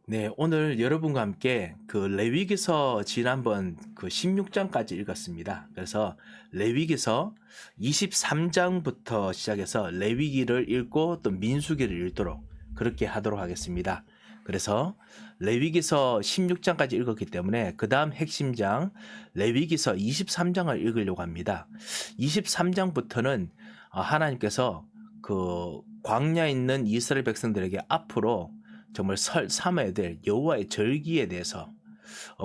네, 오늘 여러분과 함께 그 레위기서 지난번 그 16장까지 읽었습니다. 그래서 레위기서 23장부터 시작해서 레위기를 읽고 또 민수기를 읽도록 그렇게 하도록 하겠습니다. 그래서 레위기서 16장까지 읽었기 때문에 그 다음 핵심장 레위기서 23장을 읽으려고 합니다. 23장부터는 하나님께서 그 광야에 있는 이스라엘 백성들에게 앞으로 정말 삼아야 될 여호와의 절기에 대해서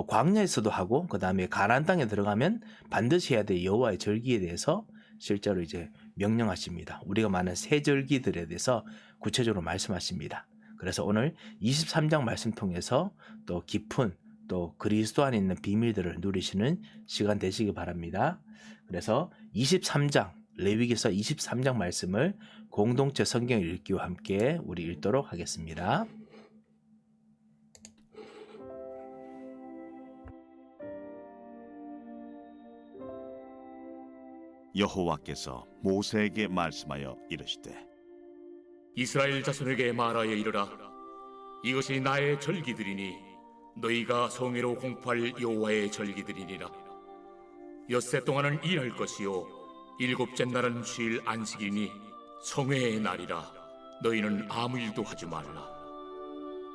광야에서도 하고 그 다음에 가나안 땅에 들어가면 반드시 해야 될 여호와의 절기에 대해서 실제로 이제 명령하십니다. 우리가 많은 새 절기들에 대해서 구체적으로 말씀하십니다. 그래서 오늘 23장 말씀 통해서 또 깊은 또 그리스도 안에 있는 비밀들을 누리시는 시간 되시기 바랍니다. 그래서 23장 레위기서 23장 말씀을 공동체 성경 읽기와 함께 우리 읽도록 하겠습니다. 여호와께서 모세에게 말씀하여 이르시되 이스라엘 자손에게 말하여 이르라. 이것이 나의 절기들이니 너희가 성회로 공포할 여호와의 절기들이니라. 엿새 동안은 일할 것이요 일곱째 날은 쉴 안식이니 성회의 날이라. 너희는 아무 일도 하지 말라.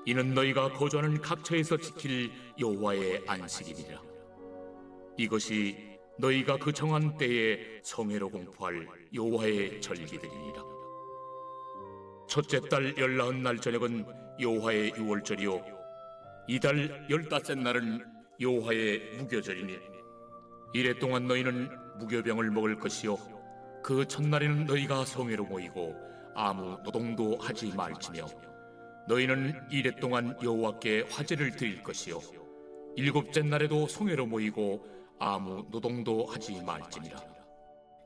이는 너희가 거주하는 각처에서 지킬 여호와의 안식이니라. 이것이 너희가 그 정한 때에 성회로 공포할 여호와의 절기들이니라. 첫째 달 19날 저녁은 여호와의 유월절이요 이달 15날은 여호와의 무교절이니 이래 동안 너희는 무교병을 먹을 것이요 그 첫날에는 너희가 성회로 모이고 아무 노동도 하지 말지며 너희는 이래 동안 여호와께 화제를 드릴 것이요 일곱째 날에도 성회로 모이고 아무 노동도 하지 말지니라.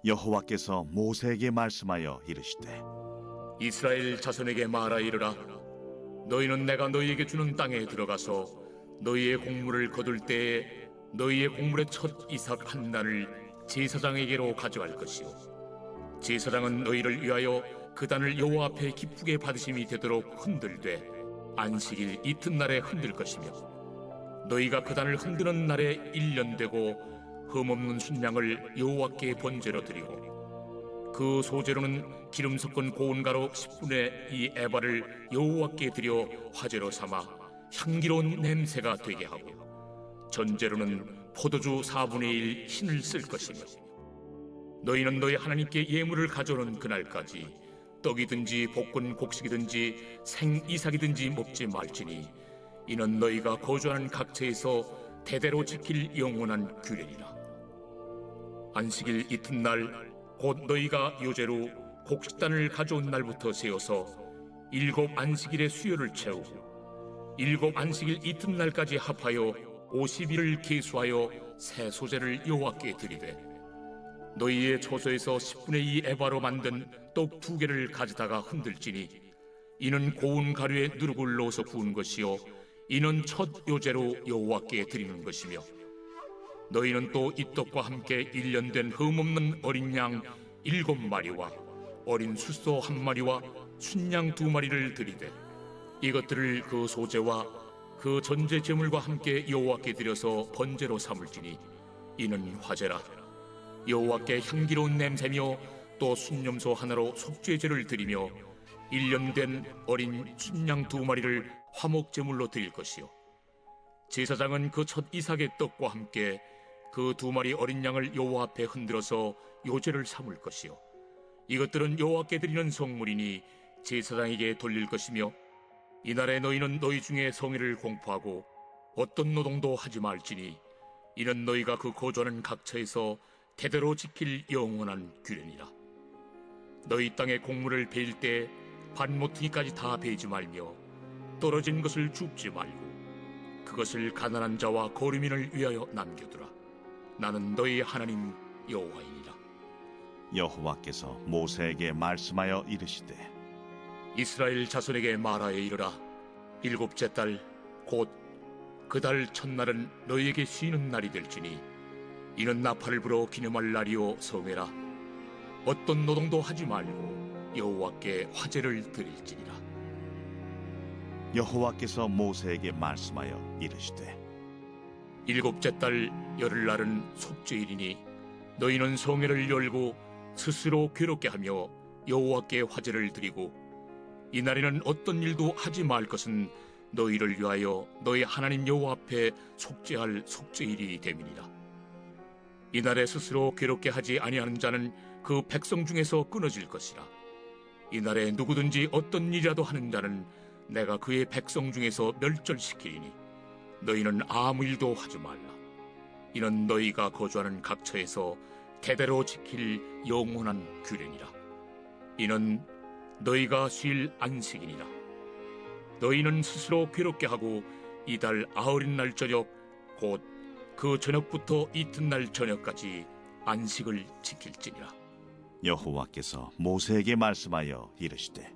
여호와께서 모세에게 말씀하여 이르시되 이스라엘 자손에게 말하 이르라. 너희는 내가 너희에게 주는 땅에 들어가서 너희의 곡물을 거둘 때에 너희의 곡물의 첫 이삭 한 단을 제사장에게로 가져갈 것이요 제사장은 너희를 위하여 그 단을 여호와 앞에 기쁘게 받으심이 되도록 흔들되 안식일 이튿날에 흔들 것이며 너희가 그 단을 흔드는 날에 1년 되고 흠없는 순양을 여호와께 번제로 드리고 그 소제로는 기름 섞은 고운 가루 10분의 2 에바를 여호와께 드려 화제로 삼아 향기로운 냄새가 되게 하고 전제로는 포도주 4분의 1 흰을 쓸 것이며 너희는 너희 하나님께 예물을 가져오는 그날까지 떡이든지 볶은 곡식이든지 생이삭이든지 먹지 말지니 이는 너희가 거주하는 각처에서 대대로 지킬 영원한 규례니라. 안식일 이튿날 곧 너희가 요제로 곡식단을 가져온 날부터 세워서 7 안식일의 수요를 채우고 7 안식일 이튿날까지 합하여 50일을 계수하여 새 소제를 여호와께 드리되 너희의 초소에서 10분의 2 에바로 만든 떡 2개를 가져다가 흔들지니 이는 고운 가루에 누룩을 넣어서 구운 것이요 이는 첫 요제로 여호와께 드리는 것이며 너희는 또 이 떡과 함께 1년 된 흠없는 어린 양 7마리와 어린 숫소 1마리와 순양 2마리를 드리되 이것들을 그 소제와 그 전제 제물과 함께 여호와께 드려서 번제로 삼을지니 이는 화제라. 여호와께 향기로운 냄새며 또 순념소 하나로 속죄제를 드리며 1년 된 어린 순양 2마리를 화목 제물로 드릴 것이요 제사장은 그 첫 이삭의 떡과 함께 그 2마리 어린 양을 여호와 앞에 흔들어서 요제를 삼을 것이요 이것들은 여호와께 드리는 성물이니 제사장에게 돌릴 것이며 이날에 너희는 너희 중에 성회를 공포하고 어떤 노동도 하지 말지니 이는 너희가 그 거주하는 각처에서 대대로 지킬 영원한 규례니라. 너희 땅에 곡물을 베일 때 반모퉁이까지 다 베지 말며 떨어진 것을 줍지 말고 그것을 가난한 자와 거류민을 위하여 남겨두라. 나는 너희 하나님 여호와이니라. 여호와께서 모세에게 말씀하여 이르시되 이스라엘 자손에게 말하여 이르라. 7째 달 곧 그 달 첫날은 너희에게 쉬는 날이 될지니 이는 나팔을 불어 기념할 날이요 성회라. 어떤 노동도 하지 말고 여호와께 화제를 드릴지니라. 여호와께서 모세에게 말씀하여 이르시되 일곱째 달 열흘날은 속죄일이니 너희는 성회를 열고 스스로 괴롭게 하며 여호와께 화제를 드리고 이날에는 어떤 일도 하지 말 것은 너희를 위하여 너희 하나님 여호와 앞에 속죄할 속죄일이 됨이니라. 이날에 스스로 괴롭게 하지 아니하는 자는 그 백성 중에서 끊어질 것이라. 이날에 누구든지 어떤 일이라도 하는 자는 내가 그의 백성 중에서 멸절시키리니 너희는 아무 일도 하지 말라. 이는 너희가 거주하는 각처에서 대대로 지킬 영원한 규례니라. 이는 너희가 쉴 안식이니라. 너희는 스스로 괴롭게 하고 이달 아흘인 날 저녁 곧 그 저녁부터 이튿날 저녁까지 안식을 지킬지니라. 여호와께서 모세에게 말씀하여 이르시되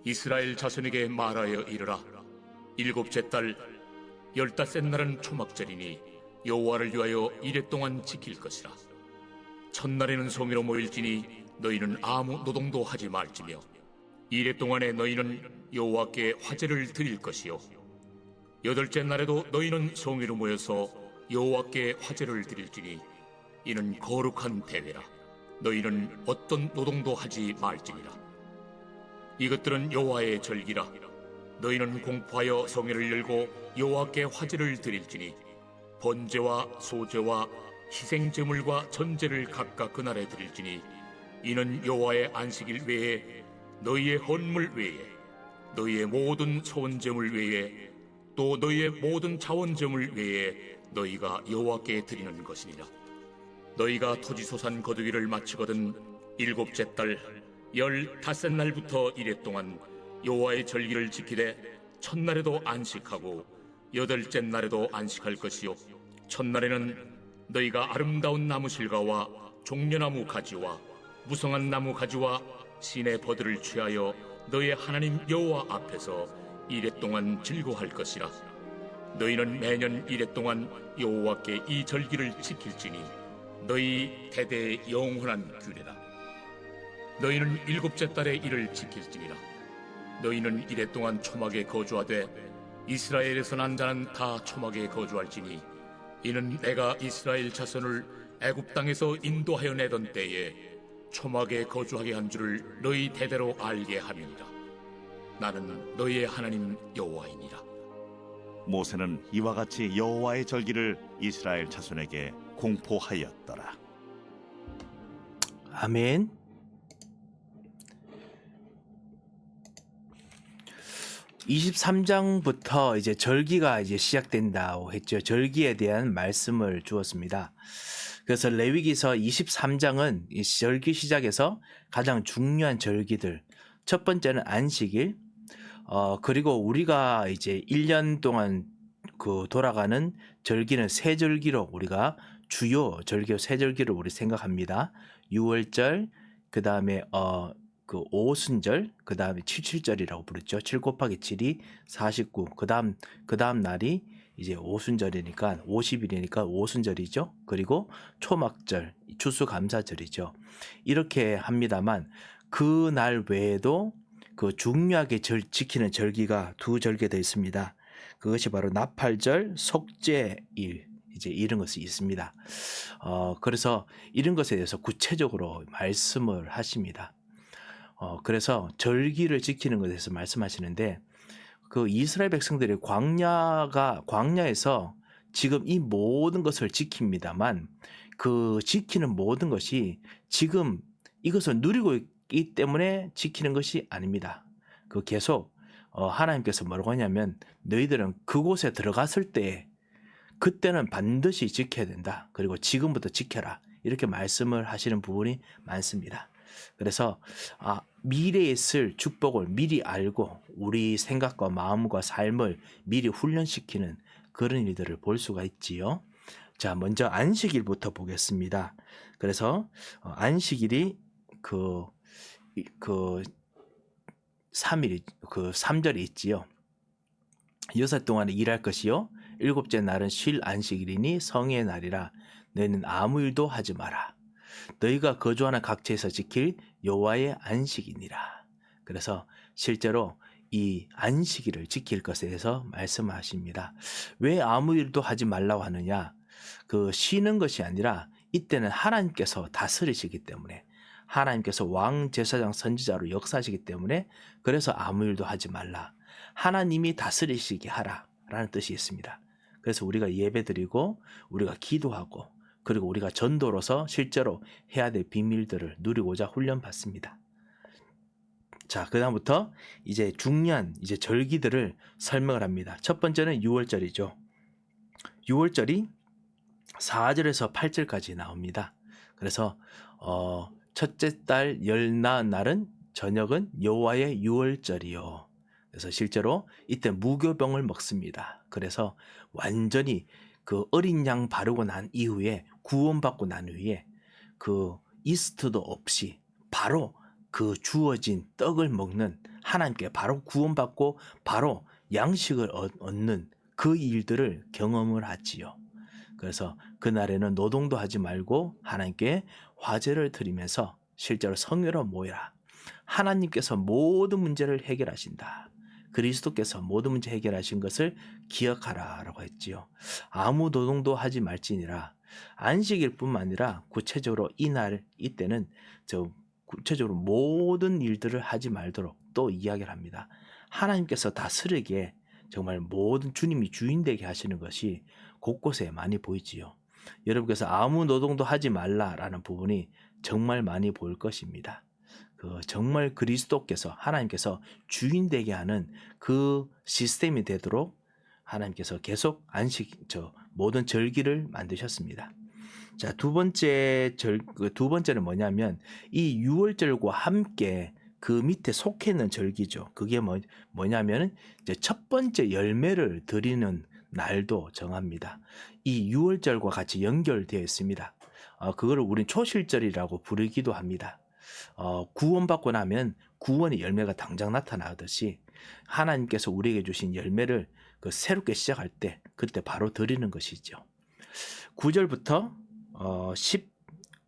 이스라엘 자손에게 말하여 이르라. 일곱째 달 열닷새 날은 초막절이니 여호와를 위하여 이레 동안 지킬 것이라. 첫날에는 성회로 모일지니 너희는 아무 노동도 하지 말지며 이레 동안에 너희는 여호와께 화제를 드릴 것이요 여덟째 날에도 너희는 성회로 모여서 여호와께 화제를 드릴지니 이는 거룩한 대회라. 너희는 어떤 노동도 하지 말지니라. 이것들은 여호와의 절기라. 너희는 공포하여 성회를 열고 여호와께 화제를 드릴지니 번제와 소제와 희생 제물과 전제를 각각 그날에 드릴지니 이는 여호와의 안식일 외에 너희의 헌물 외에 너희의 모든 소원 제물 외에 또 너희의 모든 자원 제물 외에 너희가 여호와께 드리는 것이니라. 너희가 토지소산 거두기를 마치거든 일곱째 달 열닷새 날부터 이레 동안 여호와의 절기를 지키되 첫날에도 안식하고 여덟째 날에도 안식할 것이요 첫날에는 너희가 아름다운 나무 실과와 종려나무 가지와 무성한 나무 가지와 신의 버들을 취하여 너희의 하나님 여호와 앞에서 이레 동안 즐거워할 것이라. 너희는 매년 이레 동안 여호와께 이 절기를 지킬지니 너희 대대의 영원한 규례라. 너희는 일곱째 달에 이를 지킬지니라. 너희는 이레 동안 초막에 거주하되 이스라엘에서 난 자는 다 초막에 거주할지니 이는 내가 이스라엘 자손을 애굽 땅에서 인도하여 내던 때에 초막에 거주하게 한 줄을 너희 대대로 알게 함이니라. 나는 너희의 하나님 여호와이니라. 모세는 이와 같이 여호와의 절기를 이스라엘 자손에게 공포하였더라. 아멘. (23장부터) 이제 절기가 이제 시작된다고 했죠. 절기에 대한 말씀을 주었습니다. 그래서 레위기서 23장은 이 절기 시작에서 가장 중요한 절기들, 첫 번째는 안식일, 그리고 우리가 이제 1년 동안 그 돌아가는 절기는 세 절기로 우리가 주요 절기 세 절기를 우리 생각합니다. 6월절, 그 다음에 그 오순절, 그 다음에 77절이라고 부르죠. 7 곱하기 7이 49. 그 다음 날이 이제 오순절이니까 50일이니까 오순절이죠. 그리고 초막절, 추수감사절이죠. 이렇게 합니다만 그 날 외에도 그 중요하게 지키는 절기가 두 절기가 있습니다. 그것이 바로 나팔절, 속죄일, 이제 이런 것이 있습니다. 그래서 이런 것에 대해서 구체적으로 말씀을 하십니다. 그래서 절기를 지키는 것에 대해서 말씀하시는데 그 이스라엘 백성들이 광야에서 지금 이 모든 것을 지킵니다만 그 지키는 모든 것이 지금 이것을 누리고 있기 때문에 지키는 것이 아닙니다. 그 계속 하나님께서 뭐라고 하냐면 너희들은 그곳에 들어갔을 때 그때는 반드시 지켜야 된다. 그리고 지금부터 지켜라. 이렇게 말씀을 하시는 부분이 많습니다. 그래서 미래에 있을 축복을 미리 알고 우리 생각과 마음과 삶을 미리 훈련시키는 그런 일들을 볼 수가 있지요. 자, 먼저 안식일부터 보겠습니다. 그래서 안식일이 그 3일이 그 3절이 있지요. 6일 동안에 일할 것이요 일곱째 날은 쉴 안식일이니 성의 날이라. 너희는 아무 일도 하지 마라. 너희가 거주하는 각처에서 지킬 여호와의 안식이니라. 그래서 실제로 이 안식일을 지킬 것에 대해서 말씀하십니다. 왜 아무 일도 하지 말라고 하느냐? 그 쉬는 것이 아니라 이때는 하나님께서 다스리시기 때문에, 하나님께서 왕, 제사장, 선지자로 역사하시기 때문에, 그래서 아무 일도 하지 말라. 하나님이 다스리시게 하라 라는 뜻이 있습니다. 그래서 우리가 예배드리고 우리가 기도하고 그리고 우리가 전도로서 실제로 해야 될 비밀들을 누리고자 훈련받습니다. 자, 그다음부터 이제 중요한 이제 절기들을 설명을 합니다. 첫 번째는 6월절이죠. 6월절이 4절에서 8절까지 나옵니다. 그래서 첫째 달 열 나은 날은 저녁은 여호와의 6월절이요. 그래서 실제로 이때 무교병을 먹습니다. 그래서 완전히 그 어린 양 바르고 난 이후에, 구원받고 난 후에 그 이스트도 없이 바로 그 주어진 떡을 먹는, 하나님께 바로 구원받고 바로 양식을 얻는 그 일들을 경험을 하지요. 그래서 그날에는 노동도 하지 말고 하나님께 화제를 드리면서 실제로 성회로 모여라. 하나님께서 모든 문제를 해결하신다. 그리스도께서 모든 문제 해결하신 것을 기억하라 라고 했지요. 아무 노동도 하지 말지니라. 안식일 뿐만 아니라 구체적으로 이날, 이때는 구체적으로 모든 일들을 하지 말도록 또 이야기를 합니다. 하나님께서 다스리게, 정말 모든 주님이 주인 되게 하시는 것이 곳곳에 많이 보이지요. 여러분께서 아무 노동도 하지 말라라는 부분이 정말 많이 보일 것입니다. 정말 그리스도께서, 하나님께서 주인 되게 하는 그 시스템이 되도록 하나님께서 계속 모든 절기를 만드셨습니다. 자, 두 번째는 뭐냐면 이 6월절과 함께 그 밑에 속해 있는 절기죠. 그게 뭐냐면 이제 첫 번째 열매를 드리는 날도 정합니다. 이 6월절과 같이 연결되어 있습니다. 그거를 우린 초실절이라고 부르기도 합니다. 구원받고 나면 구원의 열매가 당장 나타나듯이 하나님께서 우리에게 주신 열매를 새롭게 시작할 때 그때 바로 드리는 것이죠. 9절부터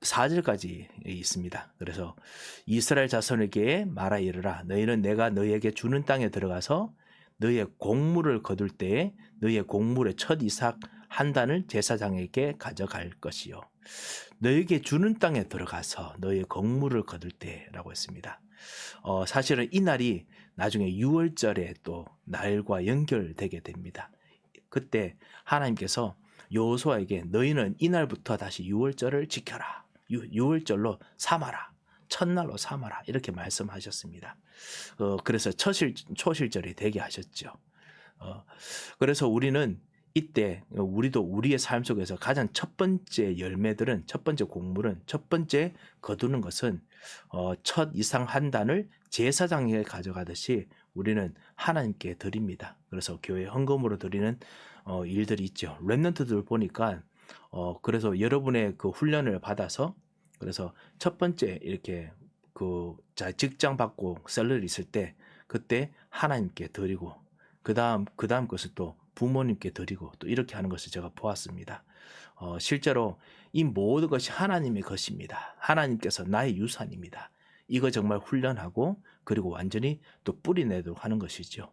14절까지 있습니다. 그래서 이스라엘 자손에게 말하 이르라. 너희는 내가 너희에게 주는 땅에 들어가서 너희의 곡물을 거둘 때에 너희의 곡물의 첫 이삭 한 단을 제사장에게 가져갈 것이요. 너희에게 주는 땅에 들어가서 너희의 곡물을 거둘 때라고 했습니다. 사실은 이 날이 나중에 6월절에 또 날과 연결되게 됩니다. 그때 하나님께서 여호수아에게 너희는 이날부터 다시 6월절을 지켜라. 6월절로 삼아라. 첫날로 삼아라. 이렇게 말씀하셨습니다. 그래서 초실절이 되게 하셨죠. 그래서 우리는 이때 우리도 우리의 삶 속에서 가장 첫 번째 열매들은, 첫 번째 곡물은, 첫 번째 거두는 것은 첫 이상 한 단을 제사장에게 가져가듯이 우리는 하나님께 드립니다. 그래서 교회 헌금으로 드리는 일들이 있죠. 렘넌트들 보니까 그래서 여러분의 그 훈련을 받아서, 그래서 첫 번째 이렇게 직장 받고 셀러리 있을 때 그때 하나님께 드리고 그다음 것을 또 부모님께 드리고 또 이렇게 하는 것을 제가 보았습니다. 실제로 이 모든 것이 하나님의 것입니다. 하나님께서 나의 유산입니다. 이거 정말 훈련하고 그리고 완전히 또 뿌리내도록 하는 것이죠.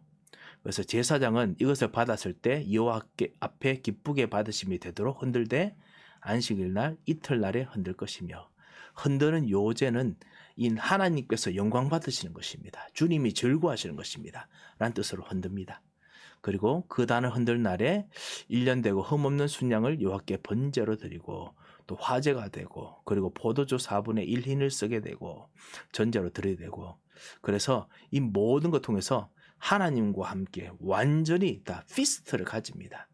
그래서 제사장은 이것을 받았을 때 여호와 앞에 기쁘게 받으심이 되도록 흔들되 안식일 날 이틀날에 흔들 것이며, 흔드는 요제는 이 하나님께서 영광 받으시는 것입니다. 주님이 즐거워하시는 것입니다. 라는 뜻으로 흔듭니다. 그리고 그 단을 흔들 날에 1년 되고 흠없는 순양을 여호와께 번제로 드리고 또 화제가 되고, 그리고 포도주 4분의 1 흰을 쓰게 되고 전제로 드려야 되고, 그래서 이 모든 것 통해서 하나님과 함께 완전히 다 피스트를 가집니다.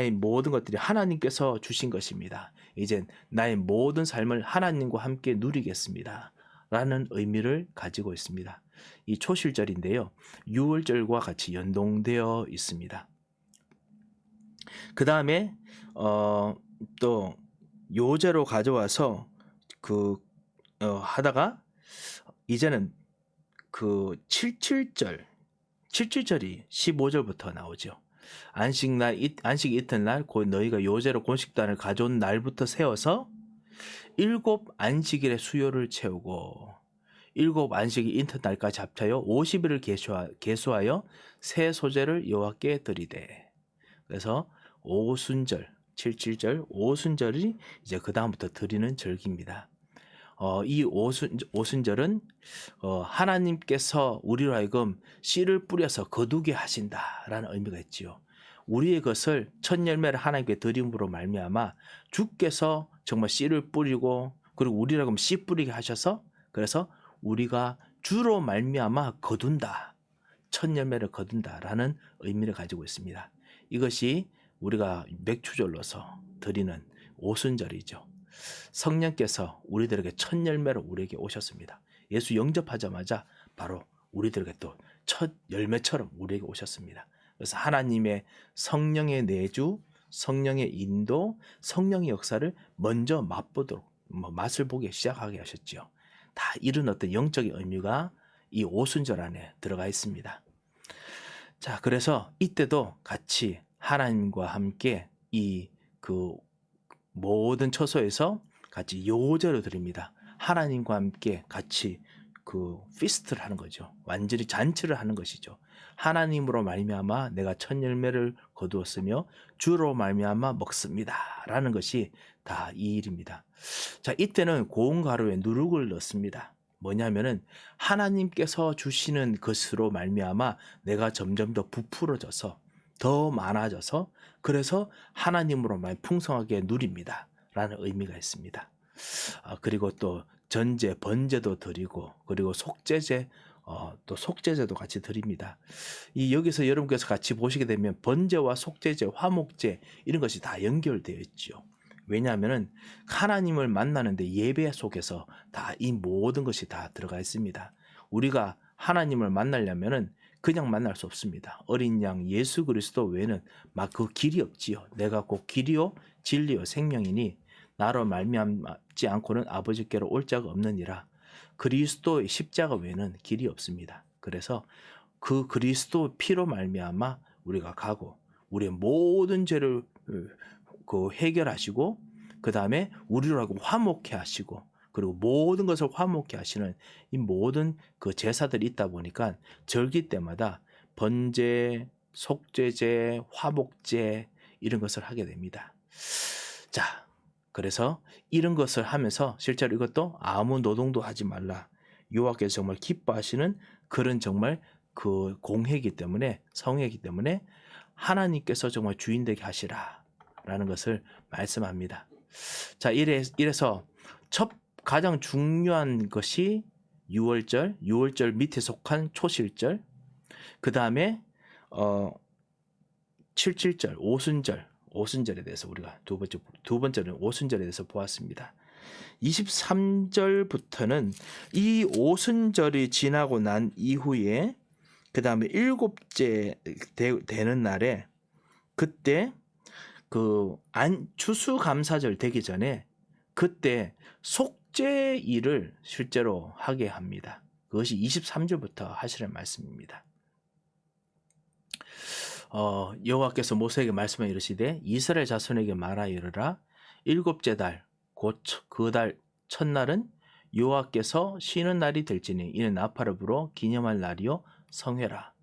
이 모든 것들이 하나님께서 주신 것입니다. 이젠 나의 모든 삶을 하나님과 함께 누리겠습니다. 라는 의미를 가지고 있습니다. 이 초실절인데요. 6월절과 같이 연동되어 있습니다. 그 다음에 또 요제로 가져와서 하다가 이제는 77절이 15절부터 나오죠. 안식 이튿날 곧 너희가 요제로 곡식단을 가져온 날부터 세워서 7 안식일의 수요를 채우고 일곱 안식이 이튿날까지 합하여 50일을 계수하여 새 소재를 여호와께 드리되. 그래서 오순절 77절 오순절이 이제 그 다음부터 드리는 절기입니다. 이 오순절은 하나님께서 우리로 하여금 씨를 뿌려서 거두게 하신다라는 의미가 있지요. 우리의 것을 첫 열매를 하나님께 드림으로 말미암아 주께서 정말 씨를 뿌리고 그리고 우리로 하여금 씨 뿌리게 하셔서 그래서 우리가 주로 말미암아 거둔다. 첫 열매를 거둔다라는 의미를 가지고 있습니다. 이것이 우리가 맥주절로서 드리는 오순절이죠. 성령께서 우리들에게 첫 열매로 우리에게 오셨습니다. 예수 영접하자마자 바로 우리들에게 또 첫 열매처럼 우리에게 오셨습니다. 그래서 하나님의 성령의 내주, 성령의 인도, 성령의 역사를 먼저 맛보도록 맛을 보기 시작하게 하셨죠. 다 이런 어떤 영적인 의미가 이 오순절 안에 들어가 있습니다. 자, 그래서 이때도 같이 하나님과 함께 이 그 모든 처소에서 같이 요제를 드립니다. 하나님과 함께 같이 그 피스트를 하는 거죠. 완전히 잔치를 하는 것이죠. 하나님으로 말미암아 내가 첫 열매를 거두었으며 주로 말미암아 먹습니다라는 것이 다 이 일입니다. 자, 이때는 고운 가루에 누룩을 넣습니다. 뭐냐면은 하나님께서 주시는 것으로 말미암아 내가 점점 더 부풀어져서 더 많아져서 그래서 하나님으로 말 풍성하게 누립니다 라는 의미가 있습니다. 그리고 또 전제, 번제도 드리고 그리고 속죄제, 또 속죄제도 같이 드립니다. 이 여기서 여러분께서 같이 보시게 되면 번제와 속죄제, 화목제 이런 것이 다 연결되어 있죠. 왜냐하면은 하나님을 만나는데 예배 속에서 다 이 모든 것이 다 들어가 있습니다. 우리가 하나님을 만나려면은 그냥 만날 수 없습니다. 어린 양 예수 그리스도 외에는 막 그 길이 없지요. 내가 곧 길이요 진리요 생명이니 나로 말미암지 않고는 아버지께로 올 자가 없느니라. 그리스도의 십자가 외에는 길이 없습니다. 그래서 그 그리스도 피로 말미암아 우리가 가고 우리의 모든 죄를 그 해결하시고 그 다음에 우리로 하여금 화목해 하시고 그리고 모든 것을 화목해 하시는 이 모든 그 제사들이 있다 보니까 절기 때마다 번제, 속죄제, 화목제 이런 것을 하게 됩니다. 자, 그래서 이런 것을 하면서 실제로 이것도 아무 노동도 하지 말라. 여호와께서 정말 기뻐하시는 그런 정말 그 공회이기 때문에 성회이기 때문에 하나님께서 정말 주인 되게 하시라라는 것을 말씀합니다. 자, 이래서 첫 가장 중요한 것이 6월절 밑에 속한 초실절, 그 다음에 77절, 오순절에 대해서 우리가 두 번째는 오순절에 대해서 보았습니다. 23절부터는 이 오순절이 지나고 난 이후에 그 다음에 일곱째 되는 날에 그때 그 추수감사절 되기 전에 그때 속죄일을 실제로 하게 합니다. 그것이 23절부터 하시는 말씀입니다. 여호와께서 모세에게 말씀하여 이르시되 이스라엘 자손에게 말하여 이르라. 일곱째 달 곧 그 달 첫날은 여호와께서 쉬는 날이 될지니 이는 나팔을 불어 기념할 날이요 성회라.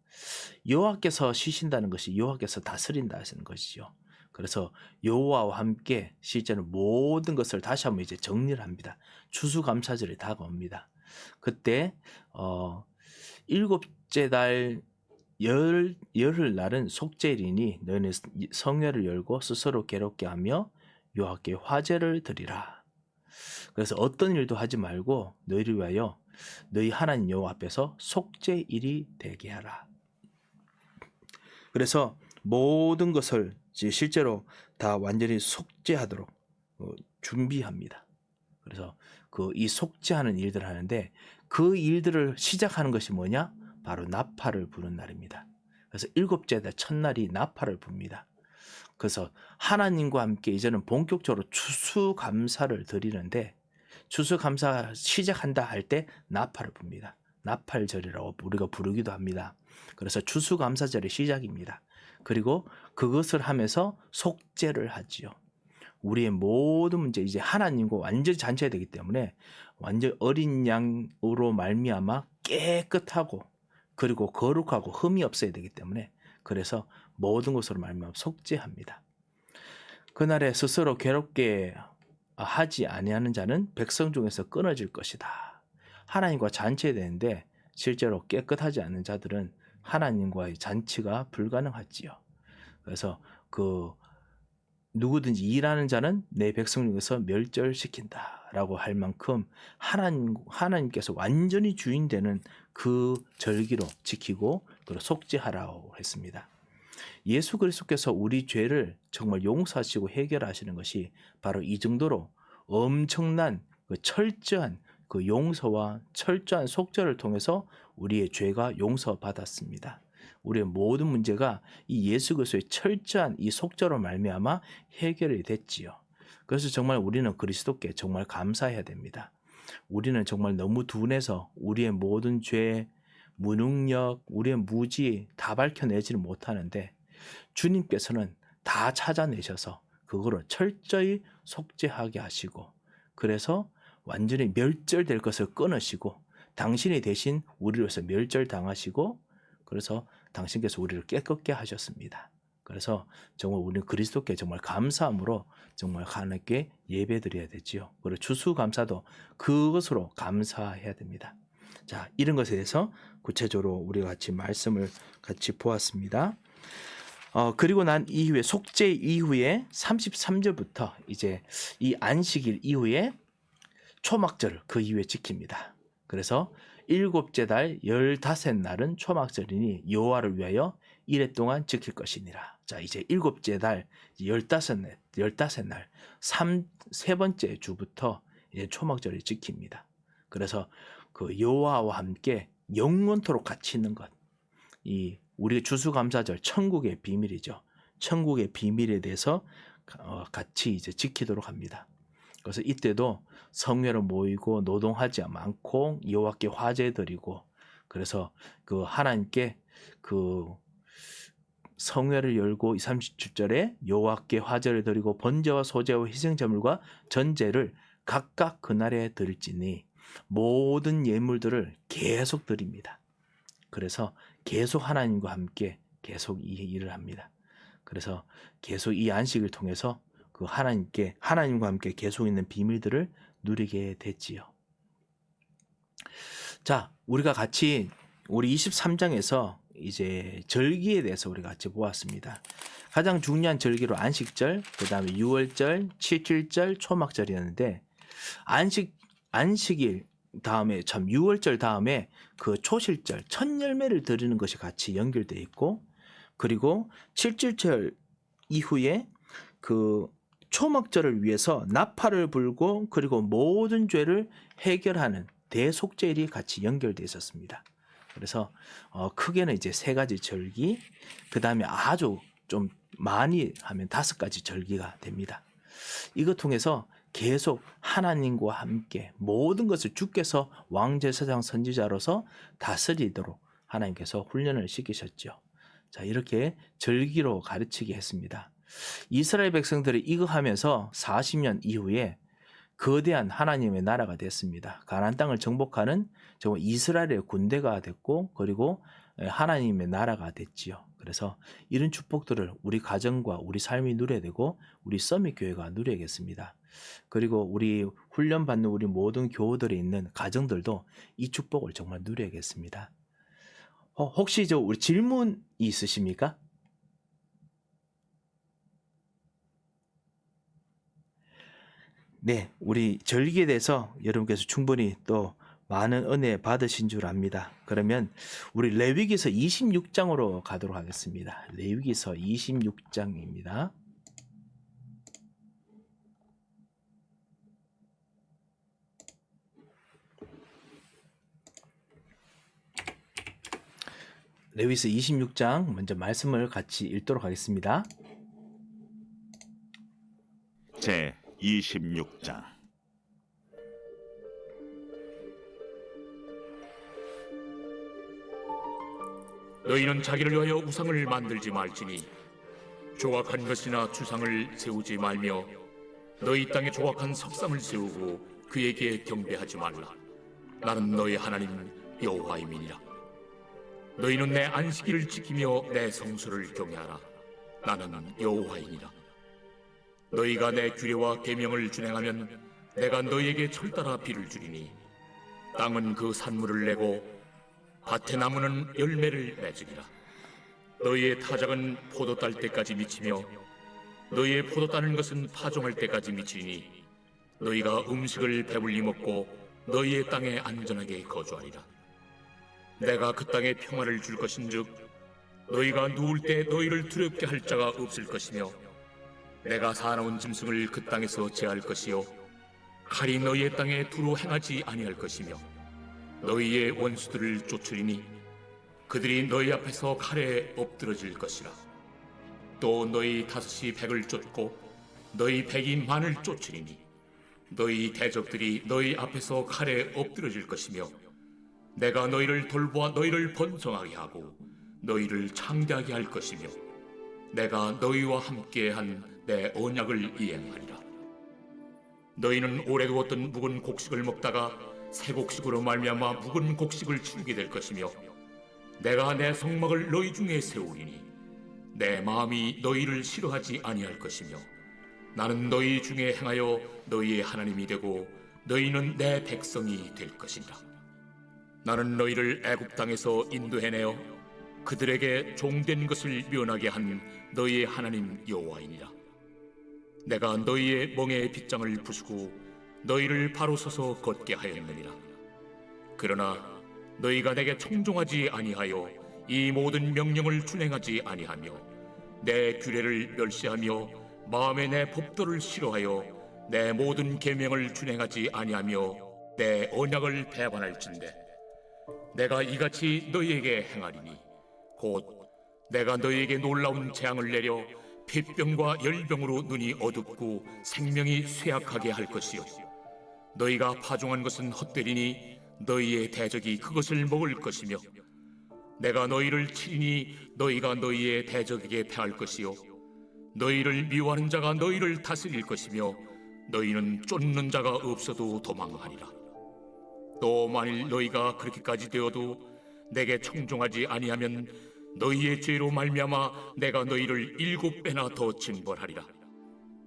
여호와께서 쉬신다는 것이 여호와께서 다스린다 하시는 것이죠. 그래서 여호와와 함께 실제로 모든 것을 다시 한번 이제 정리를 합니다. 추수감사절이 다가옵니다. 그때 일곱째 달 열흘 날은 속죄일이니 너희는 성회를 열고 스스로 괴롭게 하며 여호와께 화제를 드리라. 그래서 어떤 일도 하지 말고 너희를 위하여 너희 하나님 여호와 앞에서 속죄일이 되게 하라. 그래서 모든 것을 실제로 다 완전히 속죄하도록 준비합니다. 그래서 이 속죄하는 일들을 하는데 그 일들을 시작하는 것이 뭐냐? 바로 나팔을 부는 날입니다. 그래서 일곱째 달 첫날이 나팔을 붑니다. 그래서 하나님과 함께 이제는 본격적으로 추수감사를 드리는데 추수감사 시작한다 할 때 나팔을 붑니다. 나팔절이라고 우리가 부르기도 합니다. 그래서 추수감사절의 시작입니다. 그리고 그것을 하면서 속죄를 하지요. 우리의 모든 문제 이제 하나님과 완전히 잔치해야 되기 때문에 완전 어린 양으로 말미암아 깨끗하고 그리고 거룩하고 흠이 없어야 되기 때문에 그래서 모든 것으로 말미암아 속죄합니다. 그날에 스스로 괴롭게 하지 아니하는 자는 백성 중에서 끊어질 것이다. 하나님과 잔치해야 되는데 실제로 깨끗하지 않은 자들은 하나님과의 잔치가 불가능하지요. 그래서 누구든지 일하는 자는 내 백성 중에서 멸절시킨다라고 할 만큼 하나님께서 완전히 주인 되는 그 절기로 지키고 그리고 속죄하라고 했습니다. 예수 그리스도께서 우리 죄를 정말 용서하시고 해결하시는 것이 바로 이 정도로 엄청난 철저한 용서와 철저한 속죄를 통해서 우리의 죄가 용서받았습니다. 우리의 모든 문제가 이 예수 그리스도의 철저한 이 속죄로 말미암아 해결이 됐지요. 그래서 정말 우리는 그리스도께 정말 감사해야 됩니다. 우리는 정말 너무 둔해서 우리의 모든 죄, 무능력, 우리의 무지 다 밝혀내지를 못하는데 주님께서는 다 찾아내셔서 그거를 철저히 속죄하게 하시고 그래서 완전히 멸절될 것을 끊으시고 당신이 대신 우리로서 멸절당하시고 그래서 당신께서 우리를 깨끗게 하셨습니다. 그래서 정말 우리는 그리스도께 정말 감사함으로 정말 하나님께 예배드려야 되지요. 그리고 추수감사도 그것으로 감사해야 됩니다. 자, 이런 것에 대해서 구체적으로 우리가 같이 말씀을 같이 보았습니다. 그리고 난 이후에 속죄 이후에 33절부터 이제 이 안식일 이후에 초막절을 그 이후에 지킵니다. 그래서 7째 달 15날은 초막절이니 여호와를 위하여 이래 동안 지킬 것이니라. 자, 이제 7째 달 15날 세 번째 주부터 이제 초막절을 지킵니다. 그래서 그 여호와와 함께 영원토록 같이 있는 것. 이 우리 추수감사절 천국의 비밀이죠. 천국의 비밀에 대해서 같이 이제 지키도록 합니다. 그래서 이때도 성회로 모이고 노동하지 않고 여호와께 화제 드리고 그래서 그 하나님께 그 성회를 열고 37절에 여호와께 화제를 드리고 번제와 소제와 희생제물과 전제를 각각 그날에 드릴지니 모든 예물들을 계속 드립니다. 그래서 계속 하나님과 함께 계속 이 일을 합니다. 그래서 계속 이 안식을 통해서 그 하나님과 함께 계속 있는 비밀들을 누리게 됐지요. 자, 우리가 같이 우리 23장에서 이제 절기에 대해서 우리가 같이 보았습니다. 가장 중요한 절기로 안식절, 그 다음에 6월절, 7절, 초막절이었는데 안식일 다음에 6월절 다음에 그 초실절, 첫 열매를 드리는 것이 같이 연결되어 있고 그리고 7절절 이후에 그 초막절을 위해서 나팔을 불고 그리고 모든 죄를 해결하는 대속죄일이 같이 연결되어 있었습니다. 그래서 크게는 이제 3가지 절기, 그 다음에 아주 좀 많이 하면 5가지 절기가 됩니다. 이것 통해서 계속 하나님과 함께 모든 것을 주께서 왕제사장 선지자로서 다스리도록 하나님께서 훈련을 시키셨죠. 자, 이렇게 절기로 가르치게 했습니다. 이스라엘 백성들이 이거 하면서 40년 이후에 거대한 하나님의 나라가 됐습니다. 가나안 땅을 정복하는 정말 이스라엘의 군대가 됐고 그리고 하나님의 나라가 됐지요. 그래서 이런 축복들을 우리 가정과 우리 삶이 누려야 되고 우리 서밋 교회가 누려야겠습니다. 그리고 우리 훈련받는 우리 모든 교우들이 있는 가정들도 이 축복을 정말 누려야겠습니다. 혹시 우리 질문 있으십니까? 네, 우리 절기에 대해서 여러분께서 충분히 또 많은 은혜 받으신 줄 압니다. 그러면 우리 레위기서 26장으로 가도록 하겠습니다. 레위기서 26장입니다. 레위기서 26장 먼저 말씀을 같이 읽도록 하겠습니다. 제 26장. 너희는 자기를 위하여 우상을 만들지 말지니 조각한 것이나 주상을 세우지 말며 너희 땅에 조각한 석상을 세우고 그에게 경배하지 말라. 나는 너희 하나님 여호와임이니라. 너희는 내 안식일을 지키며 내 성수를 경외하라. 나는 여호와이니라. 너희가 내 규례와 계명을 준행하면 내가 너희에게 철따라 비를 주리니 땅은 그 산물을 내고 밭의 나무는 열매를 맺으리라. 너희의 타작은 포도 딸 때까지 미치며 너희의 포도 따는 것은 파종할 때까지 미치니 너희가 음식을 배불리 먹고 너희의 땅에 안전하게 거주하리라. 내가 그 땅에 평화를 줄 것인즉 너희가 누울 때 너희를 두렵게 할 자가 없을 것이며 내가 사나운 짐승을 그 땅에서 제할 것이요 칼이 너희의 땅에 두루 행하지 아니할 것이며 너희의 원수들을 쫓으리니 그들이 너희 앞에서 칼에 엎드러질 것이라. 또 너희 다섯이 백을 쫓고 너희 백이 만을 쫓으리니 너희 대적들이 너희 앞에서 칼에 엎드러질 것이며 내가 너희를 돌보아 너희를 번성하게 하고 너희를 창대하게 할 것이며 내가 너희와 함께한 내 언약을 이행하리라. 너희는 오래 두었던 묵은 곡식을 먹다가 새 곡식으로 말미암아 묵은 곡식을 치우게 될 것이며 내가 내 성막을 너희 중에 세우리니 내 마음이 너희를 싫어하지 아니할 것이며 나는 너희 중에 행하여 너희의 하나님이 되고 너희는 내 백성이 될 것이니라. 나는 너희를 애굽 땅에서 인도해내어 그들에게 종된 것을 면하게 한 너희의 하나님 여호와이니라. 내가 너희의 멍에의 빗장을 부수고 너희를 바로 서서 걷게 하였느니라. 그러나 너희가 내게 청종하지 아니하여 이 모든 명령을 준행하지 아니하며 내 규례를 멸시하며 마음에 내 법도를 싫어하여 내 모든 계명을 준행하지 아니하며 내 언약을 배반할진대 내가 이같이 너희에게 행하리니 곧 내가 너희에게 놀라운 재앙을 내려 폐병과 열병으로 눈이 어둡고 생명이 쇠약하게 할 것이요 너희가 파종한 것은 헛되리니 너희의 대적이 그것을 먹을 것이며 내가 너희를 치리니 너희가 너희의 대적에게 패할 것이요 너희를 미워하는 자가 너희를 다스릴 것이며 너희는 쫓는 자가 없어도 도망하리라. 또 만일 너희가 그렇게까지 되어도 내게 청종하지 아니하면 너희의 죄로 말미암아 내가 너희를 7배나 더 징벌하리라.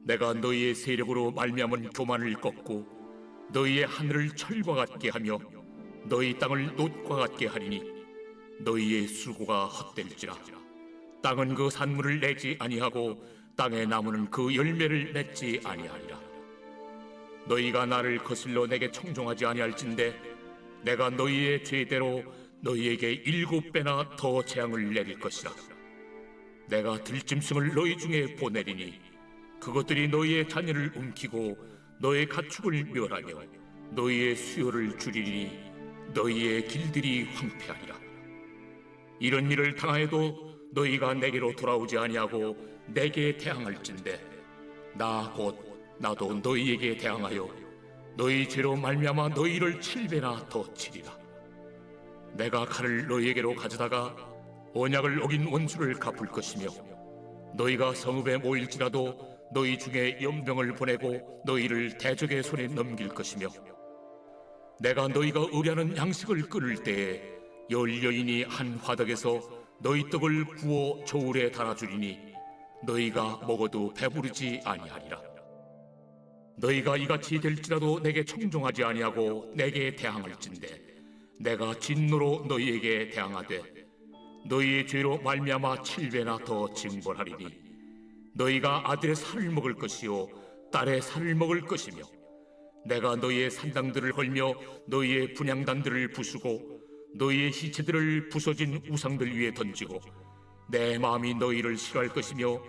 내가 너희의 세력으로 말미암은 교만을 꺾고 너희의 하늘을 철과 같게 하며 너희 땅을 놋과 같게 하리니 너희의 수고가 헛될지라. 땅은 그 산물을 내지 아니하고 땅의 나무는 그 열매를 맺지 아니하리라. 너희가 나를 거슬러 내게 청종하지 아니할진대 내가 너희의 죄대로 너희에게 7배나 더 재앙을 내릴 것이라. 내가 들짐승을 너희 중에 보내리니 그것들이 너희의 자녀를 움키고 너의 가축을 멸하며 너희의 수요를 줄이니 너희의 길들이 황폐하리라. 이런 일을 당하여도 너희가 내게로 돌아오지 아니하고 내게 대항할진대 나 곧 나도 너희에게 대항하여 너희 죄로 말미암아 너희를 7배나 더 치리라. 내가 칼을 너희에게로 가져다가 언약을 어긴 원수를 갚을 것이며 너희가 성읍에 모일지라도 너희 중에 연병을 보내고 너희를 대적의 손에 넘길 것이며 내가 너희가 의뢰하는 양식을 끊을 때에 열 여인이 한 화덕에서 너희 떡을 구워 저울에 달아주리니 너희가 먹어도 배부르지 아니하리라. 너희가 이같이 될지라도 내게 청종하지 아니하고 내게 대항할진대 내가 진노로 너희에게 대항하되 너희의 죄로 말미암아 7배나 더 징벌하리니 너희가 아들의 살을 먹을 것이요 딸의 살을 먹을 것이며 내가 너희의 산당들을 헐며 너희의 분향단들을 부수고 너희의 시체들을 부서진 우상들 위에 던지고 내 마음이 너희를 싫어할 것이며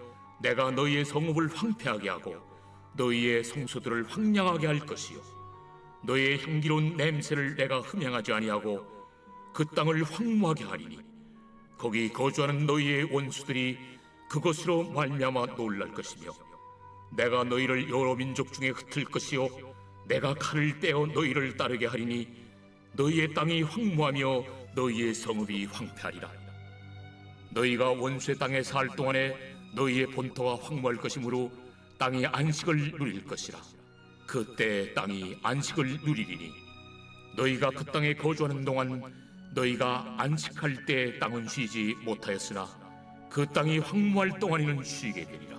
내가 너희의 성읍을 황폐하게 하고 너희의 성소들을 황량하게 할 것이요 너희의 향기로운 냄새를 내가 흠향하지 아니하고 그 땅을 황무하게 하리니 거기 거주하는 너희의 원수들이 그것으로 말미암아 놀랄 것이며 내가 너희를 여러 민족 중에 흩을 것이요 내가 칼을 떼어 너희를 따르게 하리니 너희의 땅이 황무하며 너희의 성읍이 황폐하리라. 너희가 원수의 땅에 살 동안에 너희의 본토가 황무할 것이므로 땅이 안식을 누릴 것이라. 그때 땅이 안식을 누리리니 너희가 그 땅에 거주하는 동안 너희가 안식할 때 땅은 쉬지 못하였으나 그 땅이 황무할 동안에는 쉬게 되리라.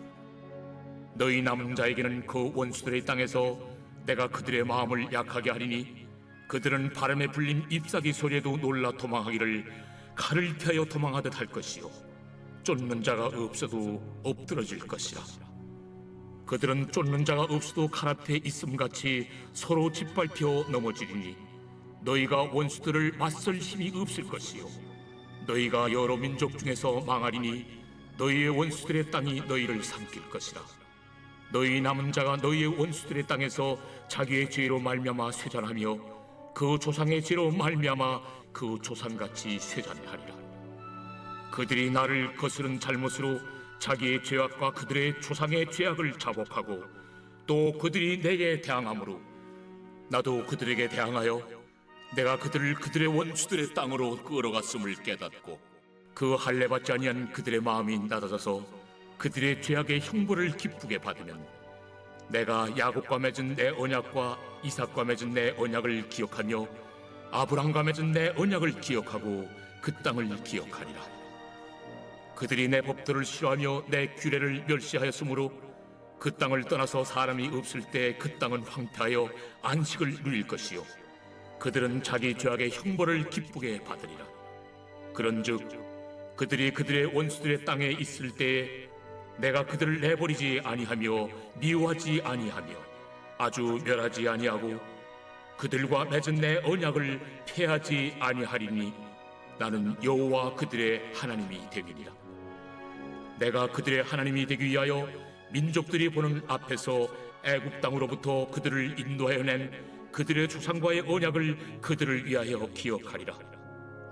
너희 남은 자에게는 그 원수들의 땅에서 내가 그들의 마음을 약하게 하리니 그들은 바람에 불린 잎사귀 소리에도 놀라 도망하기를 칼을 피하여 도망하듯 할 것이요 쫓는 자가 없어도 엎드러질 것이라. 그들은 쫓는 자가 없어도 칼 앞에 있음같이 서로 짓밟혀 넘어지리니 너희가 원수들을 맞설 힘이 없을 것이요 너희가 여러 민족 중에서 망하리니 너희의 원수들의 땅이 너희를 삼킬 것이라. 너희 남은 자가 너희의 원수들의 땅에서 자기의 죄로 말미암아 쇠잔하며 그 조상의 죄로 말미암아 그 조상같이 쇠잔하리라. 그들이 나를 거스른 잘못으로 자기의 죄악과 그들의 조상의 죄악을 자복하고 또 그들이 내게 대항함으로 나도 그들에게 대항하여 내가 그들을 그들의 원수들의 땅으로 끌어갔음을 깨닫고 그 할례받지 아니한 그들의 마음이 낮아져서 그들의 죄악의 형벌을 기쁘게 받으면 내가 야곱과 맺은 내 언약과 이삭과 맺은 내 언약을 기억하며 아브람과 맺은 내 언약을 기억하고 그 땅을 기억하리라. 그들이 내 법도를 싫어하며 내 규례를 멸시하였으므로 그 땅을 떠나서 사람이 없을 때 그 땅은 황폐하여 안식을 누릴 것이요 그들은 자기 죄악의 형벌을 기쁘게 받으리라. 그런즉 그들이 그들의 원수들의 땅에 있을 때에 내가 그들을 내버리지 아니하며 미워하지 아니하며 아주 멸하지 아니하고 그들과 맺은 내 언약을 폐하지 아니하리니 나는 여호와 그들의 하나님이 되리니라. 내가 그들의 하나님이 되기 위하여 민족들이 보는 앞에서 애굽 땅으로부터 그들을 인도하여 낸 그들의 조상과의 언약을 그들을 위하여 기억하리라.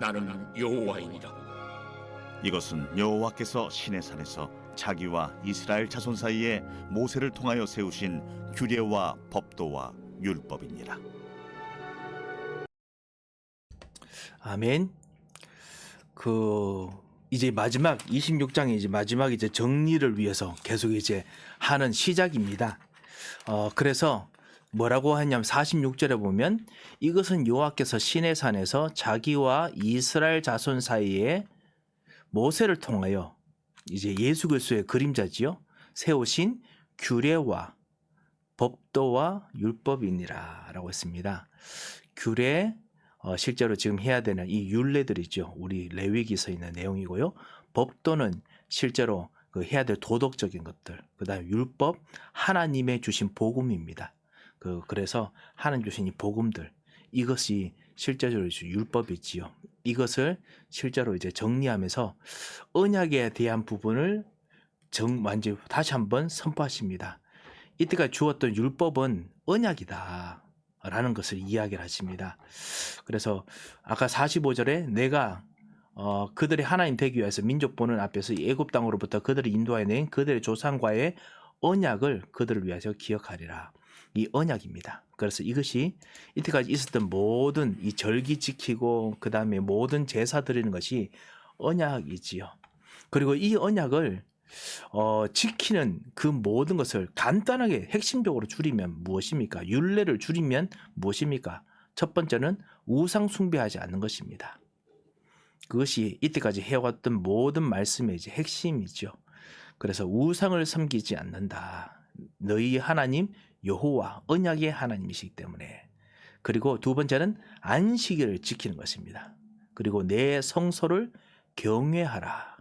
나는 여호와이니라. 이것은 여호와께서 시내산에서 자기와 이스라엘 자손 사이에 모세를 통하여 세우신 규례와 법도와 율법이니라. 아멘. 이제 마지막 26장의 이제 마지막 이제 정리를 위해서 계속 이제 하는 시작입니다. 그래서 뭐라고 하냐면 46절에 보면 이것은 여호와께서 시내산에서 자기와 이스라엘 자손 사이에 모세를 통하여 이제 예수 그리스도의 그림자지요. 세우신 규례와 법도와 율법이니라라고 했습니다. 규례 실제로 지금 해야 되는 이 율례들이죠. 우리 레위기서에 있는 내용이고요. 법도는 실제로 해야 될 도덕적인 것들. 그다음에 율법 하나님의 주신 복음입니다. 그래서 하나님 주신 이 복음들 이것이 실제적으로 율법이지요. 이것을 실제로 이제 정리하면서 언약에 대한 부분을 완전 다시 한번 선포하십니다. 이때까지 주었던 율법은 언약이다 라는 것을 이야기를 하십니다. 그래서 아까 45절에 내가 그들의 하나님 되기 위해서 민족 보는 앞에서 애굽 땅으로부터 그들을 인도해낸 그들의 조상과의 언약을 그들을 위해서 기억하리라. 이 언약입니다. 그래서 이것이 이때까지 있었던 모든 이 절기 지키고 그 다음에 모든 제사 드리는 것이 언약이지요. 그리고 이 언약을 지키는 그 모든 것을 간단하게 핵심적으로 줄이면 무엇입니까? 율례를 줄이면 무엇입니까? 첫 번째는 우상 숭배하지 않는 것입니다. 그것이 이때까지 해왔던 모든 말씀의 이제 핵심이죠. 그래서 우상을 섬기지 않는다. 너희 하나님 여호와 언약의 하나님이시기 때문에. 그리고 두 번째는 안식일을 지키는 것입니다. 그리고 내 성소를 경외하라.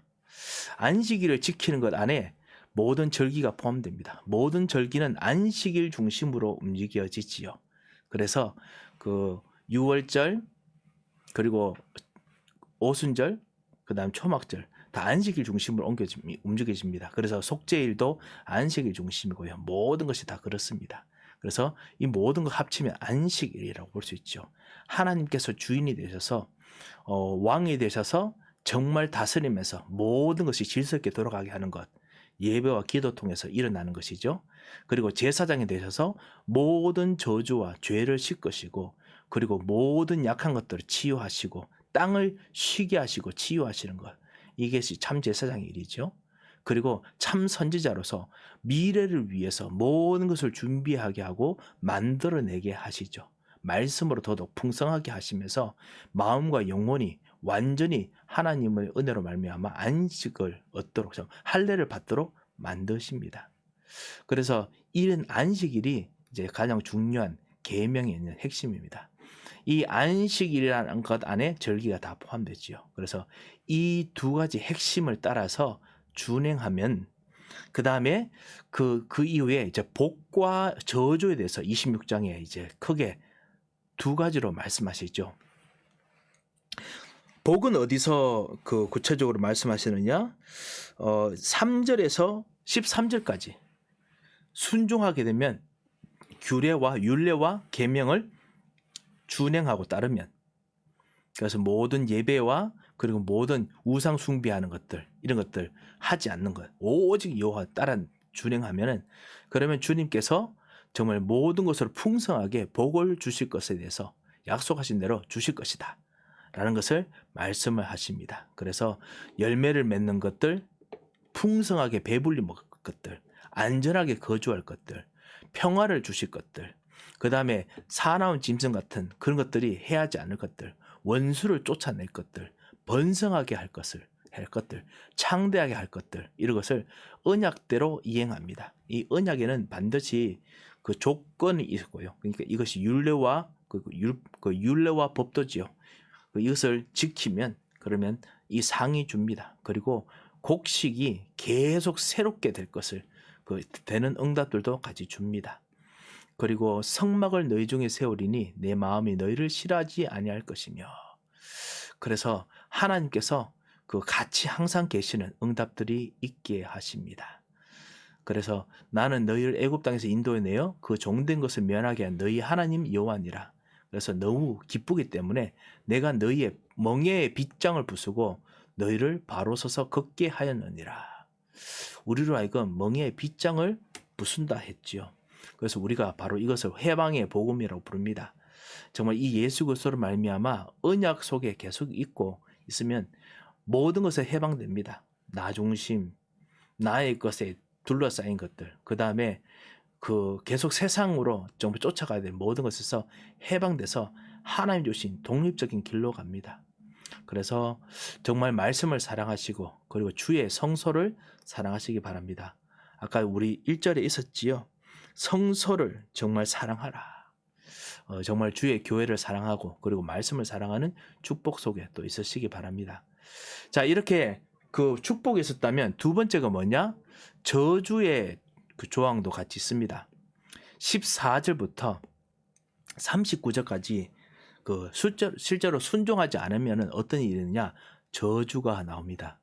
안식일을 지키는 것 안에 모든 절기가 포함됩니다. 모든 절기는 안식일 중심으로 움직여지지요. 그래서 그 유월절 그리고 오순절 그다음 초막절 다 안식일 중심으로 움직여집니다. 그래서 속죄일도 안식일 중심이고요. 모든 것이 다 그렇습니다. 그래서 이 모든 거 합치면 안식일이라고 볼 수 있죠. 하나님께서 주인이 되셔서 왕이 되셔서 정말 다스리면서 모든 것이 질서 있게 돌아가게 하는 것, 예배와 기도 통해서 일어나는 것이죠. 그리고 제사장이 되셔서 모든 저주와 죄를 씻으시고 그리고 모든 약한 것들을 치유하시고 땅을 쉬게 하시고 치유하시는 것, 이것이 참 제사장의 일이죠. 그리고 참 선지자로서 미래를 위해서 모든 것을 준비하게 하고 만들어내게 하시죠. 말씀으로 더더욱 풍성하게 하시면서 마음과 영혼이 완전히 하나님의 은혜로 말미암아 안식을 얻도록 할례를 받도록 만드십니다. 그래서 이런 안식일이 이제 가장 중요한 계명에 있는 핵심입니다. 이 안식일이라는 것 안에 절기가 다 포함되지요. 그래서 이 두 가지 핵심을 따라서 준행하면 그 다음에 그 이후에 이제 복과 저주에 대해서 26장에 이제 크게 두 가지로 말씀하시죠. 복은 어디서 그 구체적으로 말씀하시느냐? 3절에서 13절까지 순종하게 되면 규례와 율례와 계명을 준행하고 따르면, 그래서 모든 예배와 그리고 모든 우상 숭배하는 것들 이런 것들 하지 않는 것, 오직 여호와 따라 준행하면은, 그러면 주님께서 정말 모든 것을 풍성하게 복을 주실 것에 대해서 약속하신 대로 주실 것이다 라는 것을 말씀을 하십니다. 그래서 열매를 맺는 것들, 풍성하게 배불리 먹을 것들, 안전하게 거주할 것들, 평화를 주실 것들, 그 다음에 사나운 짐승 같은 그런 것들이 해하지 않을 것들, 원수를 쫓아낼 것들, 번성하게 할 것들, 창대하게 할 것들, 이런 것을 언약대로 이행합니다. 이 언약에는 반드시 그 조건이 있고요. 그러니까 이것이 율례와 율례와 법도지요. 이것을 지키면 그러면 이 상이 줍니다. 그리고 곡식이 계속 새롭게 될 것을 되는 응답들도 같이 줍니다. 그리고 성막을 너희 중에 세우리니 내 마음이 너희를 싫어하지 아니할 것이며. 그래서 하나님께서 그 같이 항상 계시는 응답들이 있게 하십니다. 그래서 나는 너희를 애굽 땅에서 인도해내어 그 종된 것을 면하게 한 너희 하나님 여호와니라. 그래서 너무 기쁘기 때문에 내가 너희의 멍에의 빗장을 부수고 너희를 바로 서서 걷게 하였느니라. 우리로 하여금 멍에의 빗장을 부순다 했지요. 그래서 우리가 바로 이것을 해방의 복음이라고 부릅니다. 정말 이 예수 그리스도로 말미암아 언약 속에 계속 있고 있으면 모든 것에 해방됩니다. 나 중심, 나의 것에 둘러싸인 것들, 그 다음에 그 계속 세상으로 정말 쫓아가야 될 모든 것에서 해방돼서 하나님 주신 독립적인 길로 갑니다. 그래서 정말 말씀을 사랑하시고 그리고 주의 성소를 사랑하시기 바랍니다. 아까 우리 1절에 있었지요. 성소를 정말 사랑하라. 정말 주의 교회를 사랑하고 그리고 말씀을 사랑하는 축복 속에 또 있으시기 바랍니다. 자, 이렇게 그 축복이 있었다면 두 번째가 뭐냐? 저주의 그 조항도 같이 있습니다. 14절부터 39절까지 그 실제로 순종하지 않으면 어떤 일이 있느냐? 저주가 나옵니다.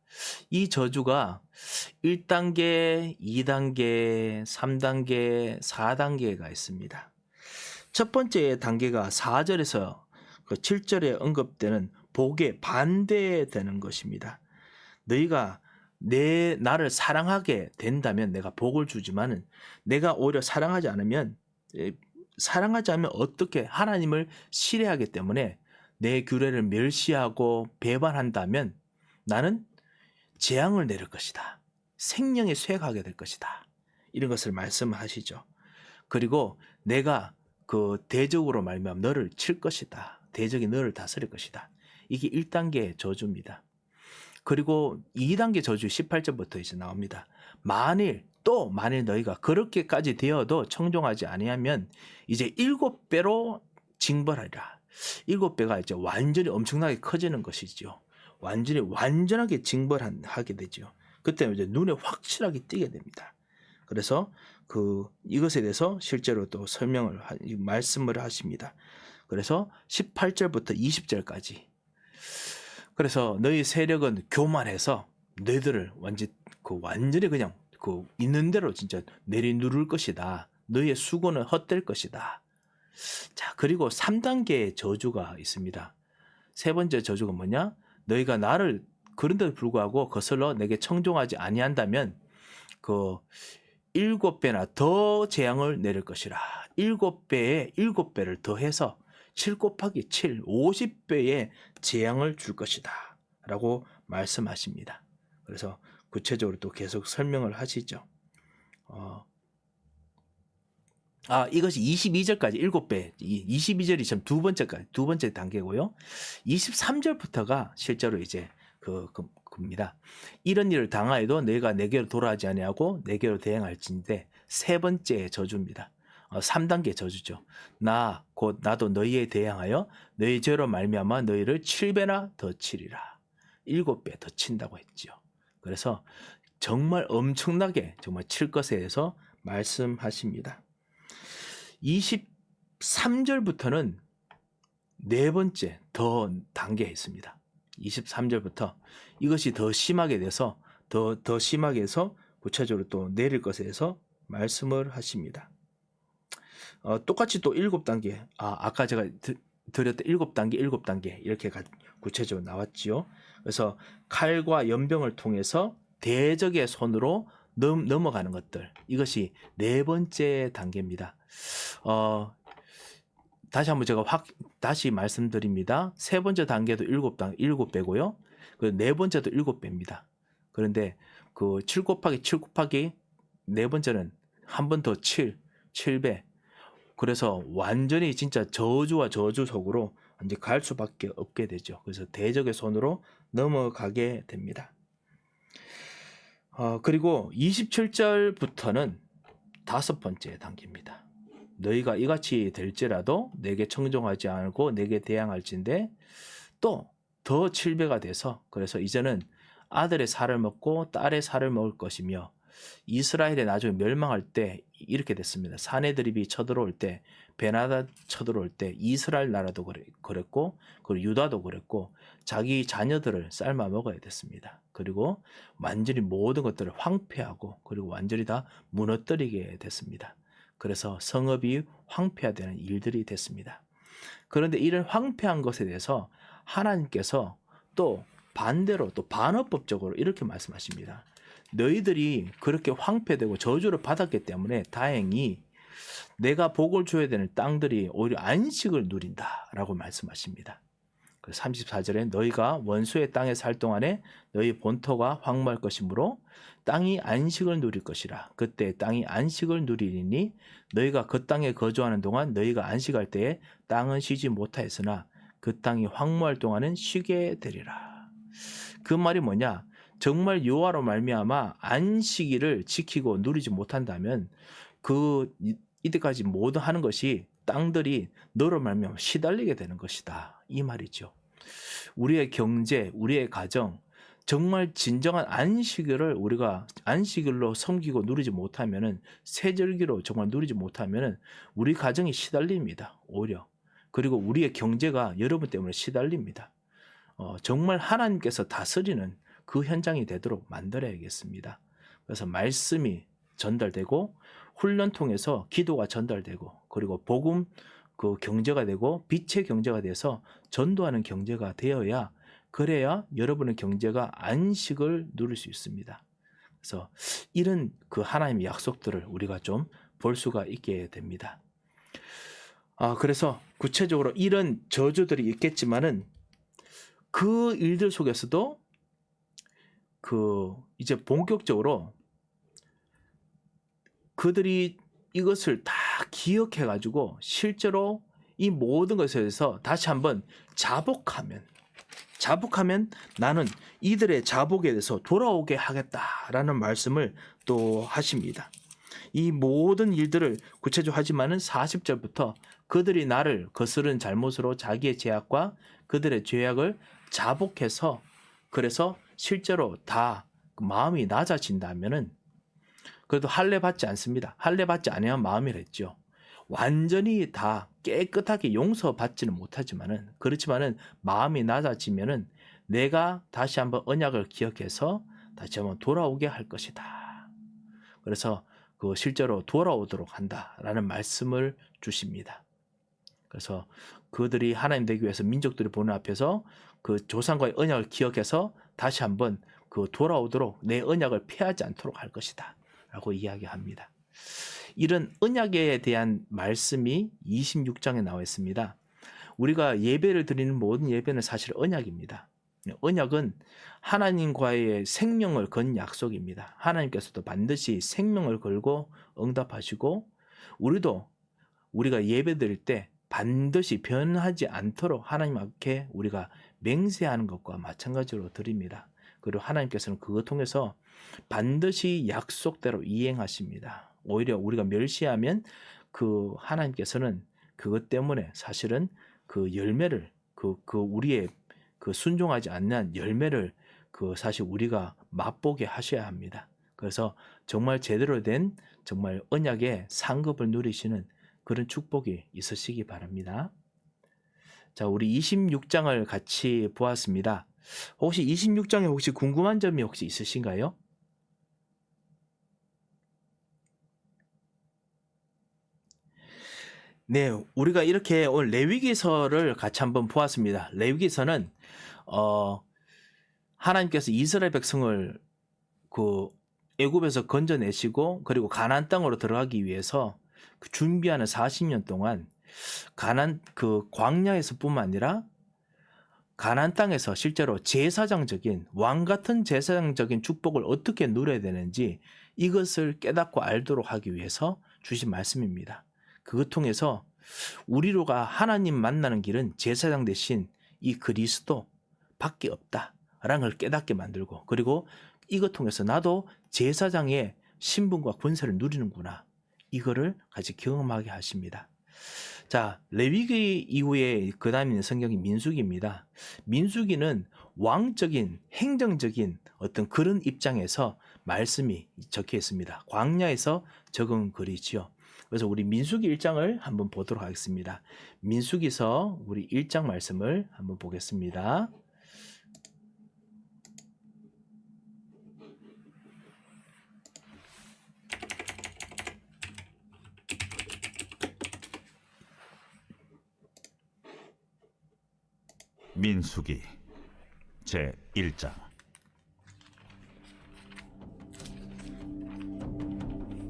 이 저주가 1단계, 2단계, 3단계, 4단계가 있습니다. 첫 번째 단계가 4절에서 그 7절에 언급되는 복에 반대되는 것입니다. 너희가 나를 사랑하게 된다면 내가 복을 주지만은 내가 오히려 사랑하지 않으면 어떻게 하나님을 싫어하기 때문에 내 규례를 멸시하고 배반한다면 나는 재앙을 내릴 것이다. 생명에 쇠하게 될 것이다. 이런 것을 말씀하시죠. 그리고 내가 그 대적으로 말미암아 너를 칠 것이다. 대적이 너를 다스릴 것이다. 이게 1단계의 저주입니다. 그리고 2단계 저주 18절부터 이제 나옵니다. 만일 너희가 그렇게까지 되어도 청종하지 아니하면 이제 7배로 징벌하리라. 7배가 이제 완전히 엄청나게 커지는 것이죠. 완전하게 징벌하게 되죠. 그때 이제 눈에 확실하게 띄게 됩니다. 그래서 이것에 대해서 실제로 또 말씀을 하십니다. 그래서 18절부터 20절까지. 그래서 너희 세력은 교만해서 너희들을 완전히 그냥 있는 대로 진짜 내리누를 것이다. 너희의 수고는 헛될 것이다. 자, 그리고 3단계의 저주가 있습니다. 세 번째 저주가 뭐냐? 너희가 나를 그런데도 불구하고 거슬러 내게 청종하지 아니한다면 7배나 더 재앙을 내릴 것이라. 7배에 7배를 더해서 7 곱하기 7, 50배의 재앙을 줄 것이다 라고 말씀하십니다. 그래서 구체적으로 또 계속 설명을 하시죠. 이것이 22절까지 7배, 22절이 지금 두 번째 단계고요. 23절부터가 실제로 이제 그입니다. 이런 일을 당하여도 내가 내게로 돌아오지 아니하고 내게로 대항할진대 세 번째 저주입니다. 3단계 저주죠. 나도 너희에 대항하여 너희 죄로 말미암아 너희를 7배나 더 치리라. 7배 더 친다고 했지요. 그래서 정말 엄청나게 정말 칠 것에 대해서 말씀하십니다. 23절부터는 네 번째 더 단계에 있습니다. 23절부터 이것이 더 심하게 돼서 더 심하게 해서 구체적으로 또 내릴 것에 대해서 말씀을 하십니다. 똑같이 또 7단계, 아까 제가 드렸던 7단계 이렇게 구체적으로 나왔지요. 그래서 칼과 연병을 통해서 대적의 손으로 넘어가는 것들, 이것이 네 번째 단계입니다. 다시 한번 제가 다시 말씀드립니다. 세 번째 단계도 7배고요. 네 번째도 7배입니다. 그런데 그 7 곱하기 7 곱하기 네 번째는 한 번 더 7배. 그래서 완전히 진짜 저주와 저주 속으로 이제 갈 수밖에 없게 되죠. 그래서 대적의 손으로 넘어가게 됩니다. 그리고 27절부터는 다섯 번째 단계입니다. 너희가 이같이 될지라도 내게 청종하지 않고 내게 대항할진대 또 더 7배가 돼서, 그래서 이제는 아들의 살을 먹고 딸의 살을 먹을 것이며 이스라엘의 나중에 멸망할 때 이렇게 됐습니다. 사내드립이 쳐들어올 때, 베나다 쳐들어올 때 이스라엘 나라도 그랬고 그리고 유다도 그랬고 자기 자녀들을 삶아 먹어야 됐습니다. 그리고 완전히 모든 것들을 황폐하고 그리고 완전히 다 무너뜨리게 됐습니다. 그래서 성읍이 황폐화되는 일들이 됐습니다. 그런데 이런 황폐한 것에 대해서 하나님께서 또 반대로 또 반어법적으로 이렇게 말씀하십니다. 너희들이 그렇게 황폐되고 저주를 받았기 때문에 다행히 내가 복을 줘야 되는 땅들이 오히려 안식을 누린다라고 말씀하십니다. 34절에 너희가 원수의 땅에 살 동안에 너희 본토가 황무할 것이므로 땅이 안식을 누릴 것이라. 그때 땅이 안식을 누리리니 너희가 그 땅에 거주하는 동안 너희가 안식할 때에 땅은 쉬지 못하였으나 그 땅이 황무할 동안은 쉬게 되리라. 그 말이 뭐냐? 정말 여호와로 말미암아 안식일을 지키고 누리지 못한다면 이때까지 모두 하는 것이 땅들이 너로 말미암아 시달리게 되는 것이다, 이 말이죠. 우리의 경제, 우리의 가정, 정말 진정한 안식일을 우리가 안식일로 섬기고 누리지 못하면은, 세절기로 정말 누리지 못하면은 우리 가정이 시달립니다, 오히려. 그리고 우리의 경제가 여러분 때문에 시달립니다. 정말 하나님께서 다스리는 그 현장이 되도록 만들어야겠습니다. 그래서 말씀이 전달되고 훈련 통해서 기도가 전달되고 그리고 복음 그 경제가 되고 빛의 경제가 돼서 전도하는 경제가 되어야, 그래야 여러분의 경제가 안식을 누릴 수 있습니다. 그래서 이런 그 하나님의 약속들을 우리가 좀 볼 수가 있게 됩니다. 그래서 구체적으로 이런 저주들이 있겠지만은 그 일들 속에서도 이제 본격적으로 그들이 이것을 다 기억해 가지고 실제로 이 모든 것에 대해서 다시 한번 자복하면 나는 이들의 자복에 대해서 돌아오게 하겠다라는 말씀을 또 하십니다. 이 모든 일들을 구체적으로 하지만은 40절부터 그들이 나를 거스른 잘못으로 자기의 죄악과 그들의 죄악을 자복해서, 그래서 실제로 다 마음이 낮아진다면은, 그래도 할례 받지 않습니다. 할례 받지 않으면 마음이랬죠. 완전히 다 깨끗하게 용서받지는 못하지만은, 그렇지만은 마음이 낮아지면은 내가 다시 한번 언약을 기억해서 다시 한번 돌아오게 할 것이다. 그래서 실제로 돌아오도록 한다라는 말씀을 주십니다. 그래서 그들이 하나님 되기 위해서 민족들이 보는 앞에서 그 조상과의 언약을 기억해서 다시 한번 돌아오도록 내 언약을 폐하지 않도록 할 것이다 라고 이야기합니다. 이런 언약에 대한 말씀이 26장에 나와 있습니다. 우리가 예배를 드리는 모든 예배는 사실 언약입니다. 언약은 하나님과의 생명을 건 약속입니다. 하나님께서도 반드시 생명을 걸고 응답하시고 우리도 우리가 예배드릴 때 반드시 변하지 않도록 하나님 앞에 우리가 맹세하는 것과 마찬가지로 드립니다. 그리고 하나님께서는 그것 통해서 반드시 약속대로 이행하십니다. 오히려 우리가 멸시하면 그 하나님께서는 그것 때문에 사실은 그 열매를 그 우리의 그 순종하지 않는 열매를 그 사실 우리가 맛보게 하셔야 합니다. 그래서 정말 제대로 된 정말 언약의 상급을 누리시는 그런 축복이 있으시기 바랍니다. 자, 우리 26장을 같이 보았습니다. 혹시 26장에 혹시 궁금한 점이 혹시 있으신가요? 네, 우리가 이렇게 오늘 레위기서를 같이 한번 보았습니다. 레위기서는 하나님께서 이스라엘 백성을 그 애굽에서 건져내시고 그리고 가나안 땅으로 들어가기 위해서 그 준비하는 40년 동안 가나안 그 광야에서뿐만 아니라 가나안 땅에서 실제로 제사장적인 왕 같은 제사장적인 축복을 어떻게 누려야 되는지 이것을 깨닫고 알도록 하기 위해서 주신 말씀입니다. 그것 통해서 우리로가 하나님 만나는 길은 제사장 대신 이 그리스도 밖에 없다라는 걸 깨닫게 만들고 그리고 이것 통해서 나도 제사장의 신분과 권세를 누리는구나 이거를 같이 경험하게 하십니다. 자, 레위기 이후에 그 다음에 있는 성경이 민수기입니다. 민수기는 왕적인 행정적인 어떤 그런 입장에서 말씀이 적혀 있습니다. 광야에서 적은 글이지요. 그래서 우리 민수기 1장을 한번 보도록 하겠습니다. 민수기서 우리 1장 말씀을 한번 보겠습니다. 민수기 제 1장.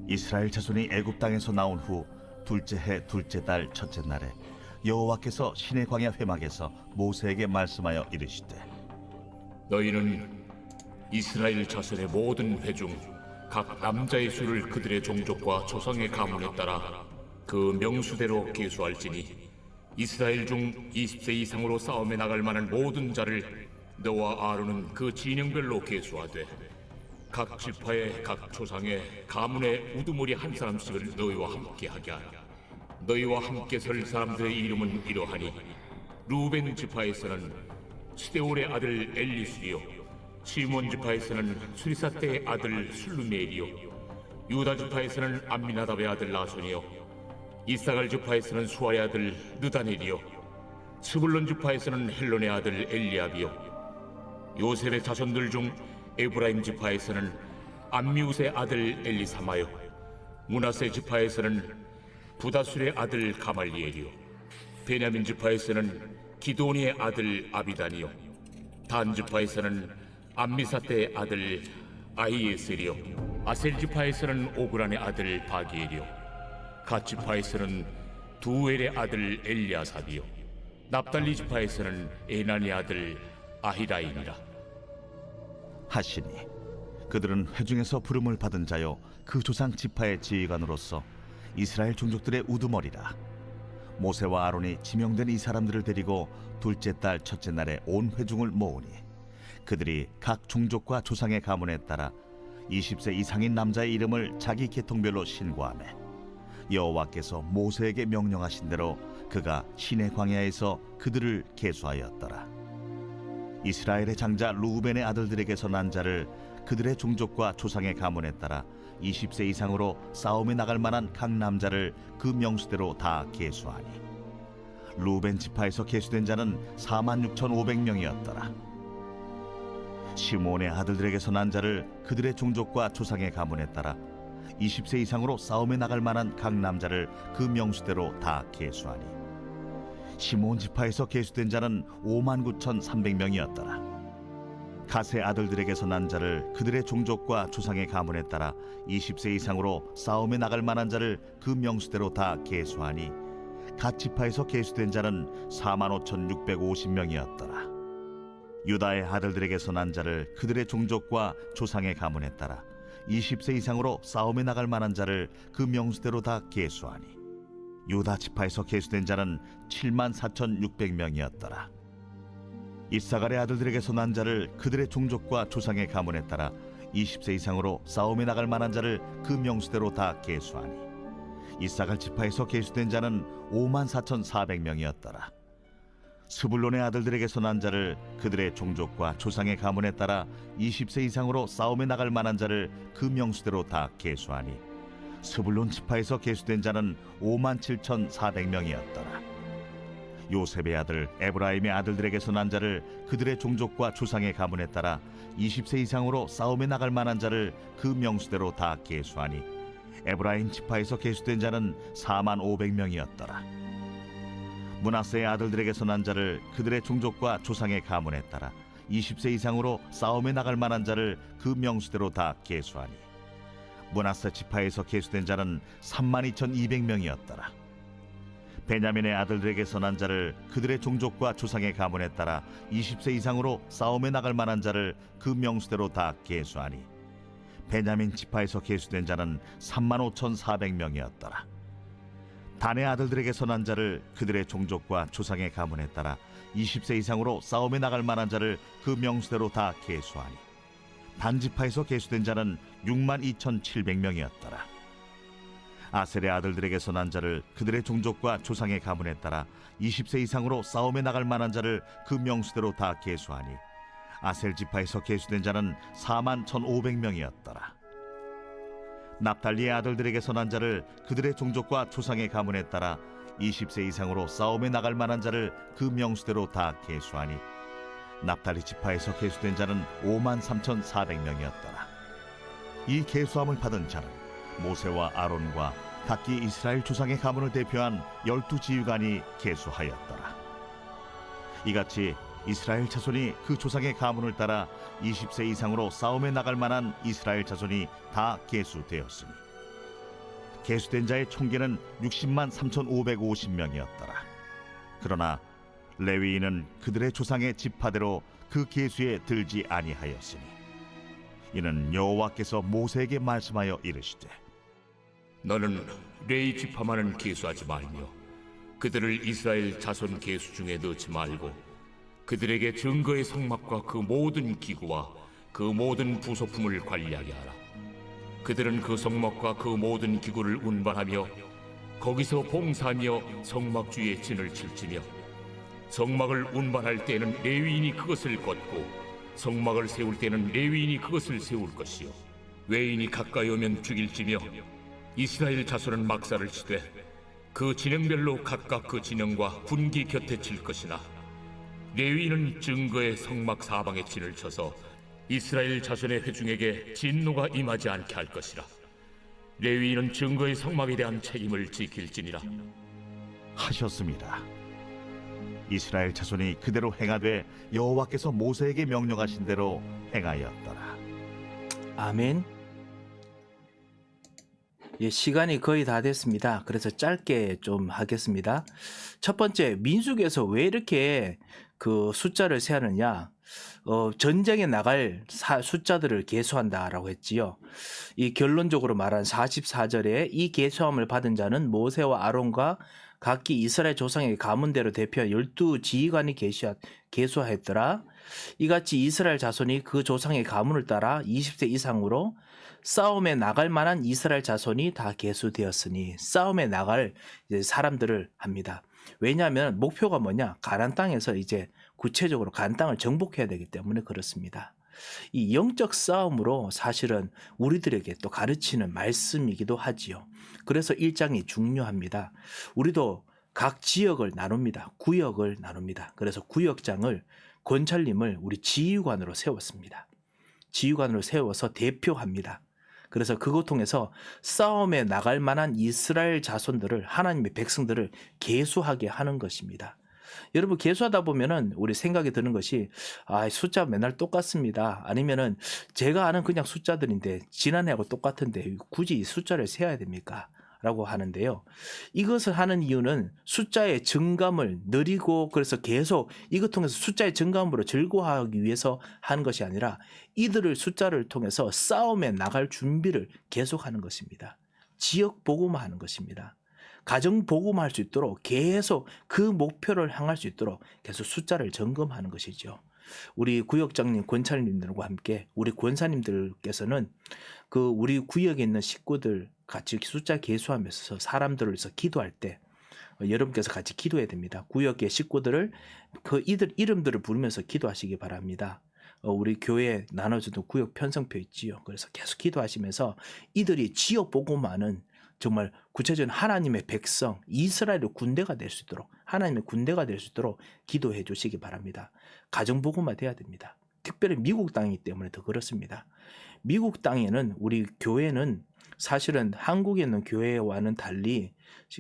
이스라엘 자손이 애굽 땅에서 나온 후 둘째 해 둘째 달 첫째 날에 여호와께서 시내 광야 회막에서 모세에게 말씀하여 이르시되 너희는 이스라엘 자손의 모든 회 중 각 남자의 수를 그들의 종족과 조상의 가문에 따라 그 명수대로 계수할지니 이스라엘 중 20세 이상으로 싸움에 나갈 만한 모든 자를 너와 아론은 그 진영별로 계수하되 각 지파의 각 조상의 가문의 우두머리 한 사람씩을 너희와 함께 하게 하라. 너희와 함께 설 사람들의 이름은 이러하니 루벤 지파에서는 스데올의 아들 엘리술이요 시몬 지파에서는 수리사떼의 아들 술루메엘이요 유다 지파에서는 암미나답의 아들 나손이요 이사갈 지파에서는 수아의 아들 느다넬이요 스불론 지파에서는 헬론의 아들 엘리압이요 요셉의 자손들 중 에브라임 지파에서는 암미우스의 아들 엘리사마요 므낫세 지파에서는 부다술의 아들 가말리엘이요 베냐민 지파에서는 기도니의 아들 아비단이요 단 지파에서는 암미사떼의 아들 아히에셀이요 아셀 지파에서는 오그란의 아들 바기엘이요 갓 지파에서는 두엘의 아들 엘리아삽이요 납달리 지파에서는 에난의 아들 아히라임이라 하시니 그들은 회중에서 부름을 받은 자요 그 조상 지파의 지휘관으로서 이스라엘 종족들의 우두머리라. 모세와 아론이 지명된 이 사람들을 데리고 둘째 달 첫째 날에 온 회중을 모으니 그들이 각 종족과 조상의 가문에 따라 20세 이상인 남자의 이름을 자기 계통별로 신고하매 여호와께서 모세에게 명령하신 대로 그가 시내 광야에서 그들을 계수하였더라. 이스라엘의 장자 루벤의 아들들에게서 난 자를 그들의 종족과 조상의 가문에 따라 20세 이상으로 싸움에 나갈 만한 각 남자를 그 명수대로 다 계수하니 루벤 지파에서 계수된 자는 46,500명이었더라. 시몬의 아들들에게서 난 자를 그들의 종족과 조상의 가문에 따라 20세 이상으로 싸움에 나갈 만한 각 남자를 그 명수대로 다 계수하니 시몬 지파에서 계수된 자는 59,300명이었더라. 갓의 아들들에게서 난 자를 그들의 종족과 조상의 가문에 따라 20세 이상으로 싸움에 나갈 만한 자를 그 명수대로 다 계수하니 갓 지파에서 계수된 자는 45,650명이었더라. 유다의 아들들에게서 난 자를 그들의 종족과 조상의 가문에 따라 20세 이상으로 싸움에 나갈 만한 자를 그 명수대로 다 계수하니 유다 지파에서 계수된 자는 74,600명이었더라. 이사갈의 아들들에게서 난 자를 그들의 종족과 조상의 가문에 따라 20세 이상으로 싸움에 나갈 만한 자를 그 명수대로 다 계수하니 이사갈 지파에서 계수된 자는 54,400명이었더라. 스불론의 아들들에게서 난 자를 그들의 종족과 조상의 가문에 따라 20세 이상으로 싸움에 나갈 만한 자를 그 명수대로 다 계수하니 스불론 지파에서 계수된 자는 57,400명이었더라. 요셉의 아들 에브라임의 아들들에게서 난 자를 그들의 종족과 조상의 가문에 따라 20세 이상으로 싸움에 나갈 만한 자를 그 명수대로 다 계수하니 에브라임 지파에서 계수된 자는 45,000명이었더라. 므낫세의 아들들에게서 난 자를 그들의 종족과 조상의 가문에 따라 20세 이상으로 싸움에 나갈 만한 자를 그 명수대로 다 계수하니 므낫세 지파에서 계수된 자는 32,200명이었더라. 베냐민의 아들들에게서 난 자를 그들의 종족과 조상의 가문에 따라 20세 이상으로 싸움에 나갈 만한 자를 그 명수대로 다 계수하니 베냐민 지파에서 계수된 자는 35,400명이었더라. 단의 아들들에게서 난 자를 그들의 종족과 조상의 가문에 따라 20세 이상으로 싸움에 나갈 만한 자를 그 명수대로 다 계수하니 단 지파에서 계수된 자는 62,700명이었더라. 아셀의 아들들에게서 난 자를 그들의 종족과 조상의 가문에 따라 20세 이상으로 싸움에 나갈 만한 자를 그 명수대로 다 계수하니 아셀 지파에서 계수된 자는 41,500명이었더라. 납달리의 아들들에게서 난 자를 그들의 종족과 조상의 가문에 따라 20세 이상으로 싸움에 나갈 만한 자를 그 명수대로 다 계수하니 납달리 지파에서 계수된 자는 53,400명이었더라. 이 계수함을 받은 자는 모세와 아론과 각기 이스라엘 조상의 가문을 대표한 12지휘관이 계수하였더라. 이같이 이스라엘 자손이 그 조상의 가문을 따라 20세 이상으로 싸움에 나갈 만한 이스라엘 자손이 다 계수되었으니 계수된 자의 총계는 603,550명이었더라. 그러나 레위인은 그들의 조상의 지파대로 그 계수에 들지 아니하였으니 이는 여호와께서 모세에게 말씀하여 이르시되 너는 레위 지파만은 계수하지 말며 그들을 이스라엘 자손 계수 중에 넣지 말고 그들에게 증거의 성막과 그 모든 기구와 그 모든 부속품을 관리하게 하라. 그들은 그 성막과 그 모든 기구를 운반하며 거기서 봉사하며 성막 주위에 진을 칠지며 성막을 운반할 때는 레위인이 그것을 걷고 성막을 세울 때는 레위인이 그것을 세울 것이요 외인이 가까이 오면 죽일지며 이스라엘 자손은 막사를 치되 그 진영별로 각각 그 진영과 분기 곁에 칠 것이나 레위인은 증거의 성막 사방에 진을 쳐서 이스라엘 자손의 회중에게 진노가 임하지 않게 할 것이라. 레위인은 증거의 성막에 대한 책임을 지킬지니라. 하셨습니다. 이스라엘 자손이 그대로 행하되 여호와께서 모세에게 명령하신 대로 행하였더라. 아멘. 예, 시간이 거의 다 됐습니다. 그래서 짧게 좀 하겠습니다. 첫 번째, 민수기에서 왜 이렇게 그 숫자를 세하느냐? 전쟁에 나갈 숫자들을 계수한다라고 했지요. 이 결론적으로 말한 44절에 이 계수함을 받은 자는 모세와 아론과 각기 이스라엘 조상의 가문대로 대표한 12지휘관이 계수하였더라. 이같이 이스라엘 자손이 그 조상의 가문을 따라 20세 이상으로 싸움에 나갈 만한 이스라엘 자손이 다 계수되었으니 싸움에 나갈 이제 사람들을 합니다. 왜냐하면 목표가 뭐냐? 가나안 땅에서 이제 구체적으로 가나안 땅을 정복해야 되기 때문에 그렇습니다. 이 영적 싸움으로 사실은 우리들에게 또 가르치는 말씀이기도 하지요. 그래서 1장이 중요합니다. 우리도 각 지역을 나눕니다. 구역을 나눕니다. 그래서 구역장을 권찰님을 우리 지휘관으로 세웠습니다. 지휘관으로 세워서 대표합니다. 그래서 그것 통해서 싸움에 나갈 만한 이스라엘 자손들을 하나님의 백성들을 계수하게 하는 것입니다. 여러분 계수하다 보면은 우리 생각이 드는 것이 숫자 맨날 똑같습니다. 아니면은 제가 아는 그냥 숫자들인데 지난해하고 똑같은데 굳이 이 숫자를 세어야 됩니까? 라고 하는데요. 이것을 하는 이유는 숫자의 증감을 느리고 그래서 계속 이것 통해서 숫자의 증감으로 즐거워하기 위해서 하는 것이 아니라 이들을 숫자를 통해서 싸움에 나갈 준비를 계속하는 것입니다. 지역 복음화하는 것입니다. 가정 복음화할 수 있도록 계속 그 목표를 향할 수 있도록 계속 숫자를 점검하는 것이죠. 우리 구역장님, 권사님들과 함께 우리 권사님들께서는 그 우리 구역에 있는 식구들 같이 숫자 계수하면서 사람들을 위해서 기도할 때 여러분께서 같이 기도해야 됩니다. 구역의 식구들을 그 이들 이름들을 부르면서 기도하시기 바랍니다. 우리 교회 나눠주는 구역 편성표 있지요. 그래서 계속 기도하시면서 이들이 지역 복음화는 정말 구체적인 하나님의 백성, 이스라엘의 군대가 될 수 있도록 하나님의 군대가 될 수 있도록 기도해 주시기 바랍니다. 가정 복음화 돼야 됩니다. 특별히 미국 땅이기 때문에 더 그렇습니다. 미국 땅에는 우리 교회는 사실은 한국에 있는 교회와는 달리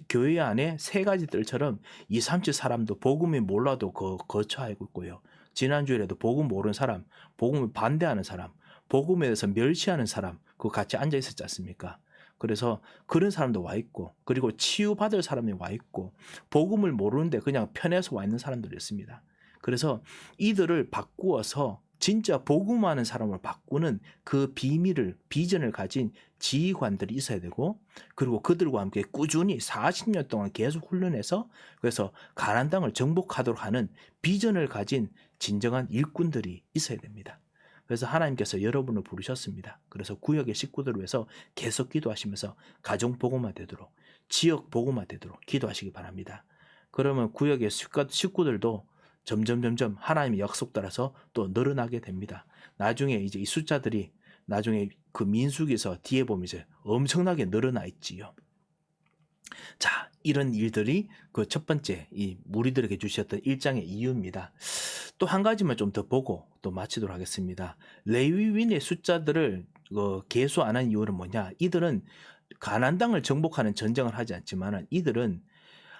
교회 안에 세 가지 뜰처럼 2, 30 사람도 복음이 몰라도 거처하고 있고요. 지난주에도 복음 모르는 사람, 복음을 반대하는 사람, 복음에 대해서 멸시하는 사람 그거 같이 앉아 있었지 않습니까? 그래서 그런 사람도 와 있고 그리고 치유받을 사람이 와 있고 복음을 모르는데 그냥 편해서 와 있는 사람들이 있습니다. 그래서 이들을 바꾸어서 진짜 복음하는 사람을 바꾸는 그 비전을 가진 지휘관들이 있어야 되고 그리고 그들과 함께 꾸준히 40년 동안 계속 훈련해서 그래서 가나안 땅을 정복하도록 하는 비전을 가진 진정한 일꾼들이 있어야 됩니다. 그래서 하나님께서 여러분을 부르셨습니다. 그래서 구역의 식구들을 위해서 계속 기도하시면서 가정 복음화 되도록 지역 복음화 되도록 기도하시기 바랍니다. 그러면 구역의 식구들도 점점 하나님의 약속 따라서 또 늘어나게 됩니다. 나중에 이제 이 숫자들이 나중에 그 민수기에서 뒤에 보면 이제 엄청나게 늘어나 있지요. 자, 이런 일들이 그 첫 번째 이 무리들에게 주셨던 1장의 이유입니다. 또 한 가지만 좀 더 보고 또 마치도록 하겠습니다. 레위인의 숫자들을 계수 안 한 이유는 뭐냐? 이들은 가나안 땅을 정복하는 전쟁을 하지 않지만 이들은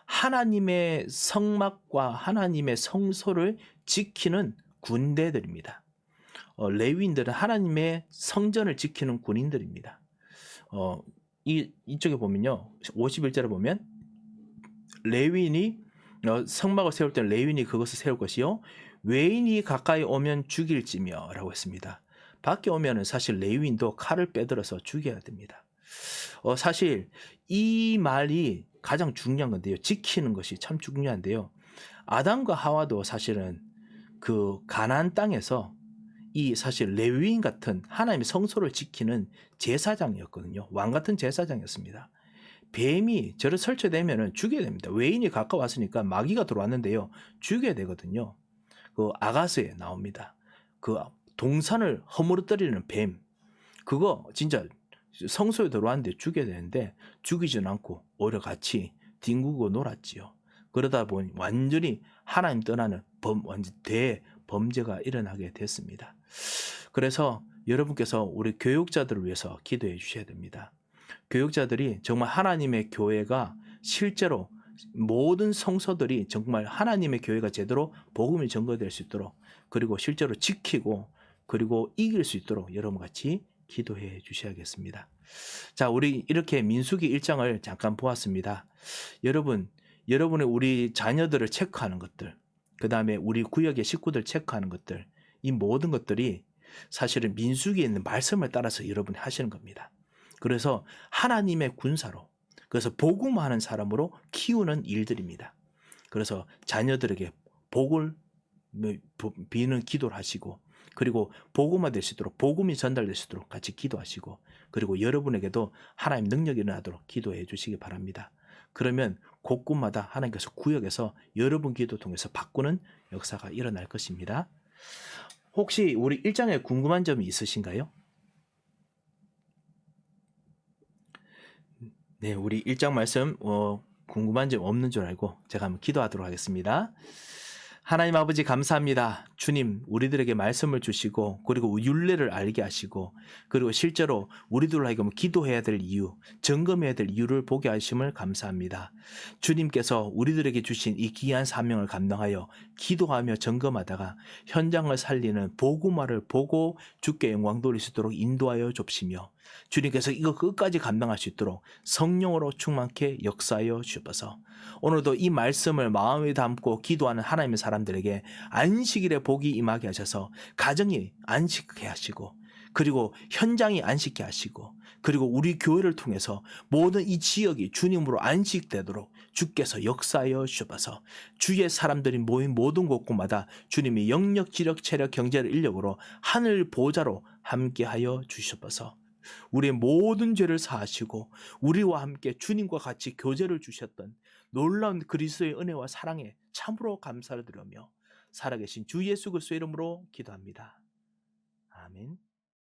하나님의 성막과 하나님의 성소를 지키는 군대들입니다. 레위인들은 하나님의 성전을 지키는 군인들입니다. 이쪽에 보면요. 51절에 보면 레위인이 성막을 세울 때는 레위인이 그것을 세울 것이요 외인이 가까이 오면 죽일지며 라고 했습니다. 밖에 오면은 사실 레위인도 칼을 빼들어서 죽여야 됩니다. 사실 이 말이 가장 중요한 건데요. 지키는 것이 참 중요한데요. 아담과 하와도 사실은 그 가나안 땅에서 이 사실 레위인 같은 하나님의 성소를 지키는 제사장이었거든요. 왕 같은 제사장이었습니다. 뱀이 저를 설치되면은 죽여야 됩니다. 외인이 가까웠으니까 마귀가 들어왔는데요. 죽여야 되거든요. 그 아가스에 나옵니다. 그 동산을 허물어뜨리는 뱀. 그거 진짜 성소에 들어왔는데 죽여야 되는데 죽이지는 않고 오히려 같이 뒹구고 놀았지요. 그러다 보니 완전히 하나님 떠나는 완전 대범죄가 일어나게 됐습니다. 그래서 여러분께서 우리 교육자들을 위해서 기도해 주셔야 됩니다. 교육자들이 정말 하나님의 교회가 실제로 모든 성서들이 정말 하나님의 교회가 제대로 복음이 전거될 수 있도록 그리고 실제로 지키고 그리고 이길 수 있도록 여러분 같이 기도해 주셔야겠습니다. 자, 우리 이렇게 민수기 1장을 잠깐 보았습니다. 여러분의 우리 자녀들을 체크하는 것들, 그 다음에 우리 구역의 식구들 체크하는 것들, 이 모든 것들이 사실은 민수기에 있는 말씀을 따라서 여러분이 하시는 겁니다. 그래서 하나님의 군사로, 그래서 복음하는 사람으로 키우는 일들입니다. 그래서 자녀들에게 복을 비는 기도를 하시고 그리고 복음화 될 수 있도록 복음이 전달될 수 있도록 같이 기도하시고 그리고 여러분에게도 하나님 능력이 일어나도록 기도해 주시기 바랍니다. 그러면 곳곳마다 하나님께서 구역에서 여러분 기도 통해서 바꾸는 역사가 일어날 것입니다. 혹시 우리 1장에 궁금한 점이 있으신가요? 네, 우리 1장 말씀 궁금한 점 없는 줄 알고 제가 한번 기도하도록 하겠습니다. 하나님 아버지 감사합니다. 주님 우리들에게 말씀을 주시고 그리고 율례를 알게 하시고 그리고 실제로 우리들로 하여금 기도해야 될 이유, 점검해야 될 이유를 보게 하심을 감사합니다. 주님께서 우리들에게 주신 이 귀한 사명을 감당하여 기도하며 점검하다가 현장을 살리는 복음화를 보고 주께 영광 돌릴 수 있도록 인도하여 줍시며 주님께서 이거 끝까지 감당할 수 있도록 성령으로 충만케 역사하여 주옵소서. 오늘도 이 말씀을 마음에 담고 기도하는 하나님의 사람들에게 안식일에 복이 임하게 하셔서 가정이 안식케 하시고, 그리고 현장이 안식케 하시고, 그리고 우리 교회를 통해서 모든 이 지역이 주님으로 안식되도록 주께서 역사하여 주셔서 주의 사람들이 모인 모든 곳곳마다 주님이 영력, 지력, 체력, 경제를 인력으로 하늘 보좌로 함께하여 주셔서 우리의 모든 죄를 사하시고 우리와 함께 주님과 같이 교제를 주셨던 놀라운 그리스도의 은혜와 사랑에 참으로 감사를 드리며 살아계신 주 예수 그리스도의 이름으로 기도합니다. 아멘.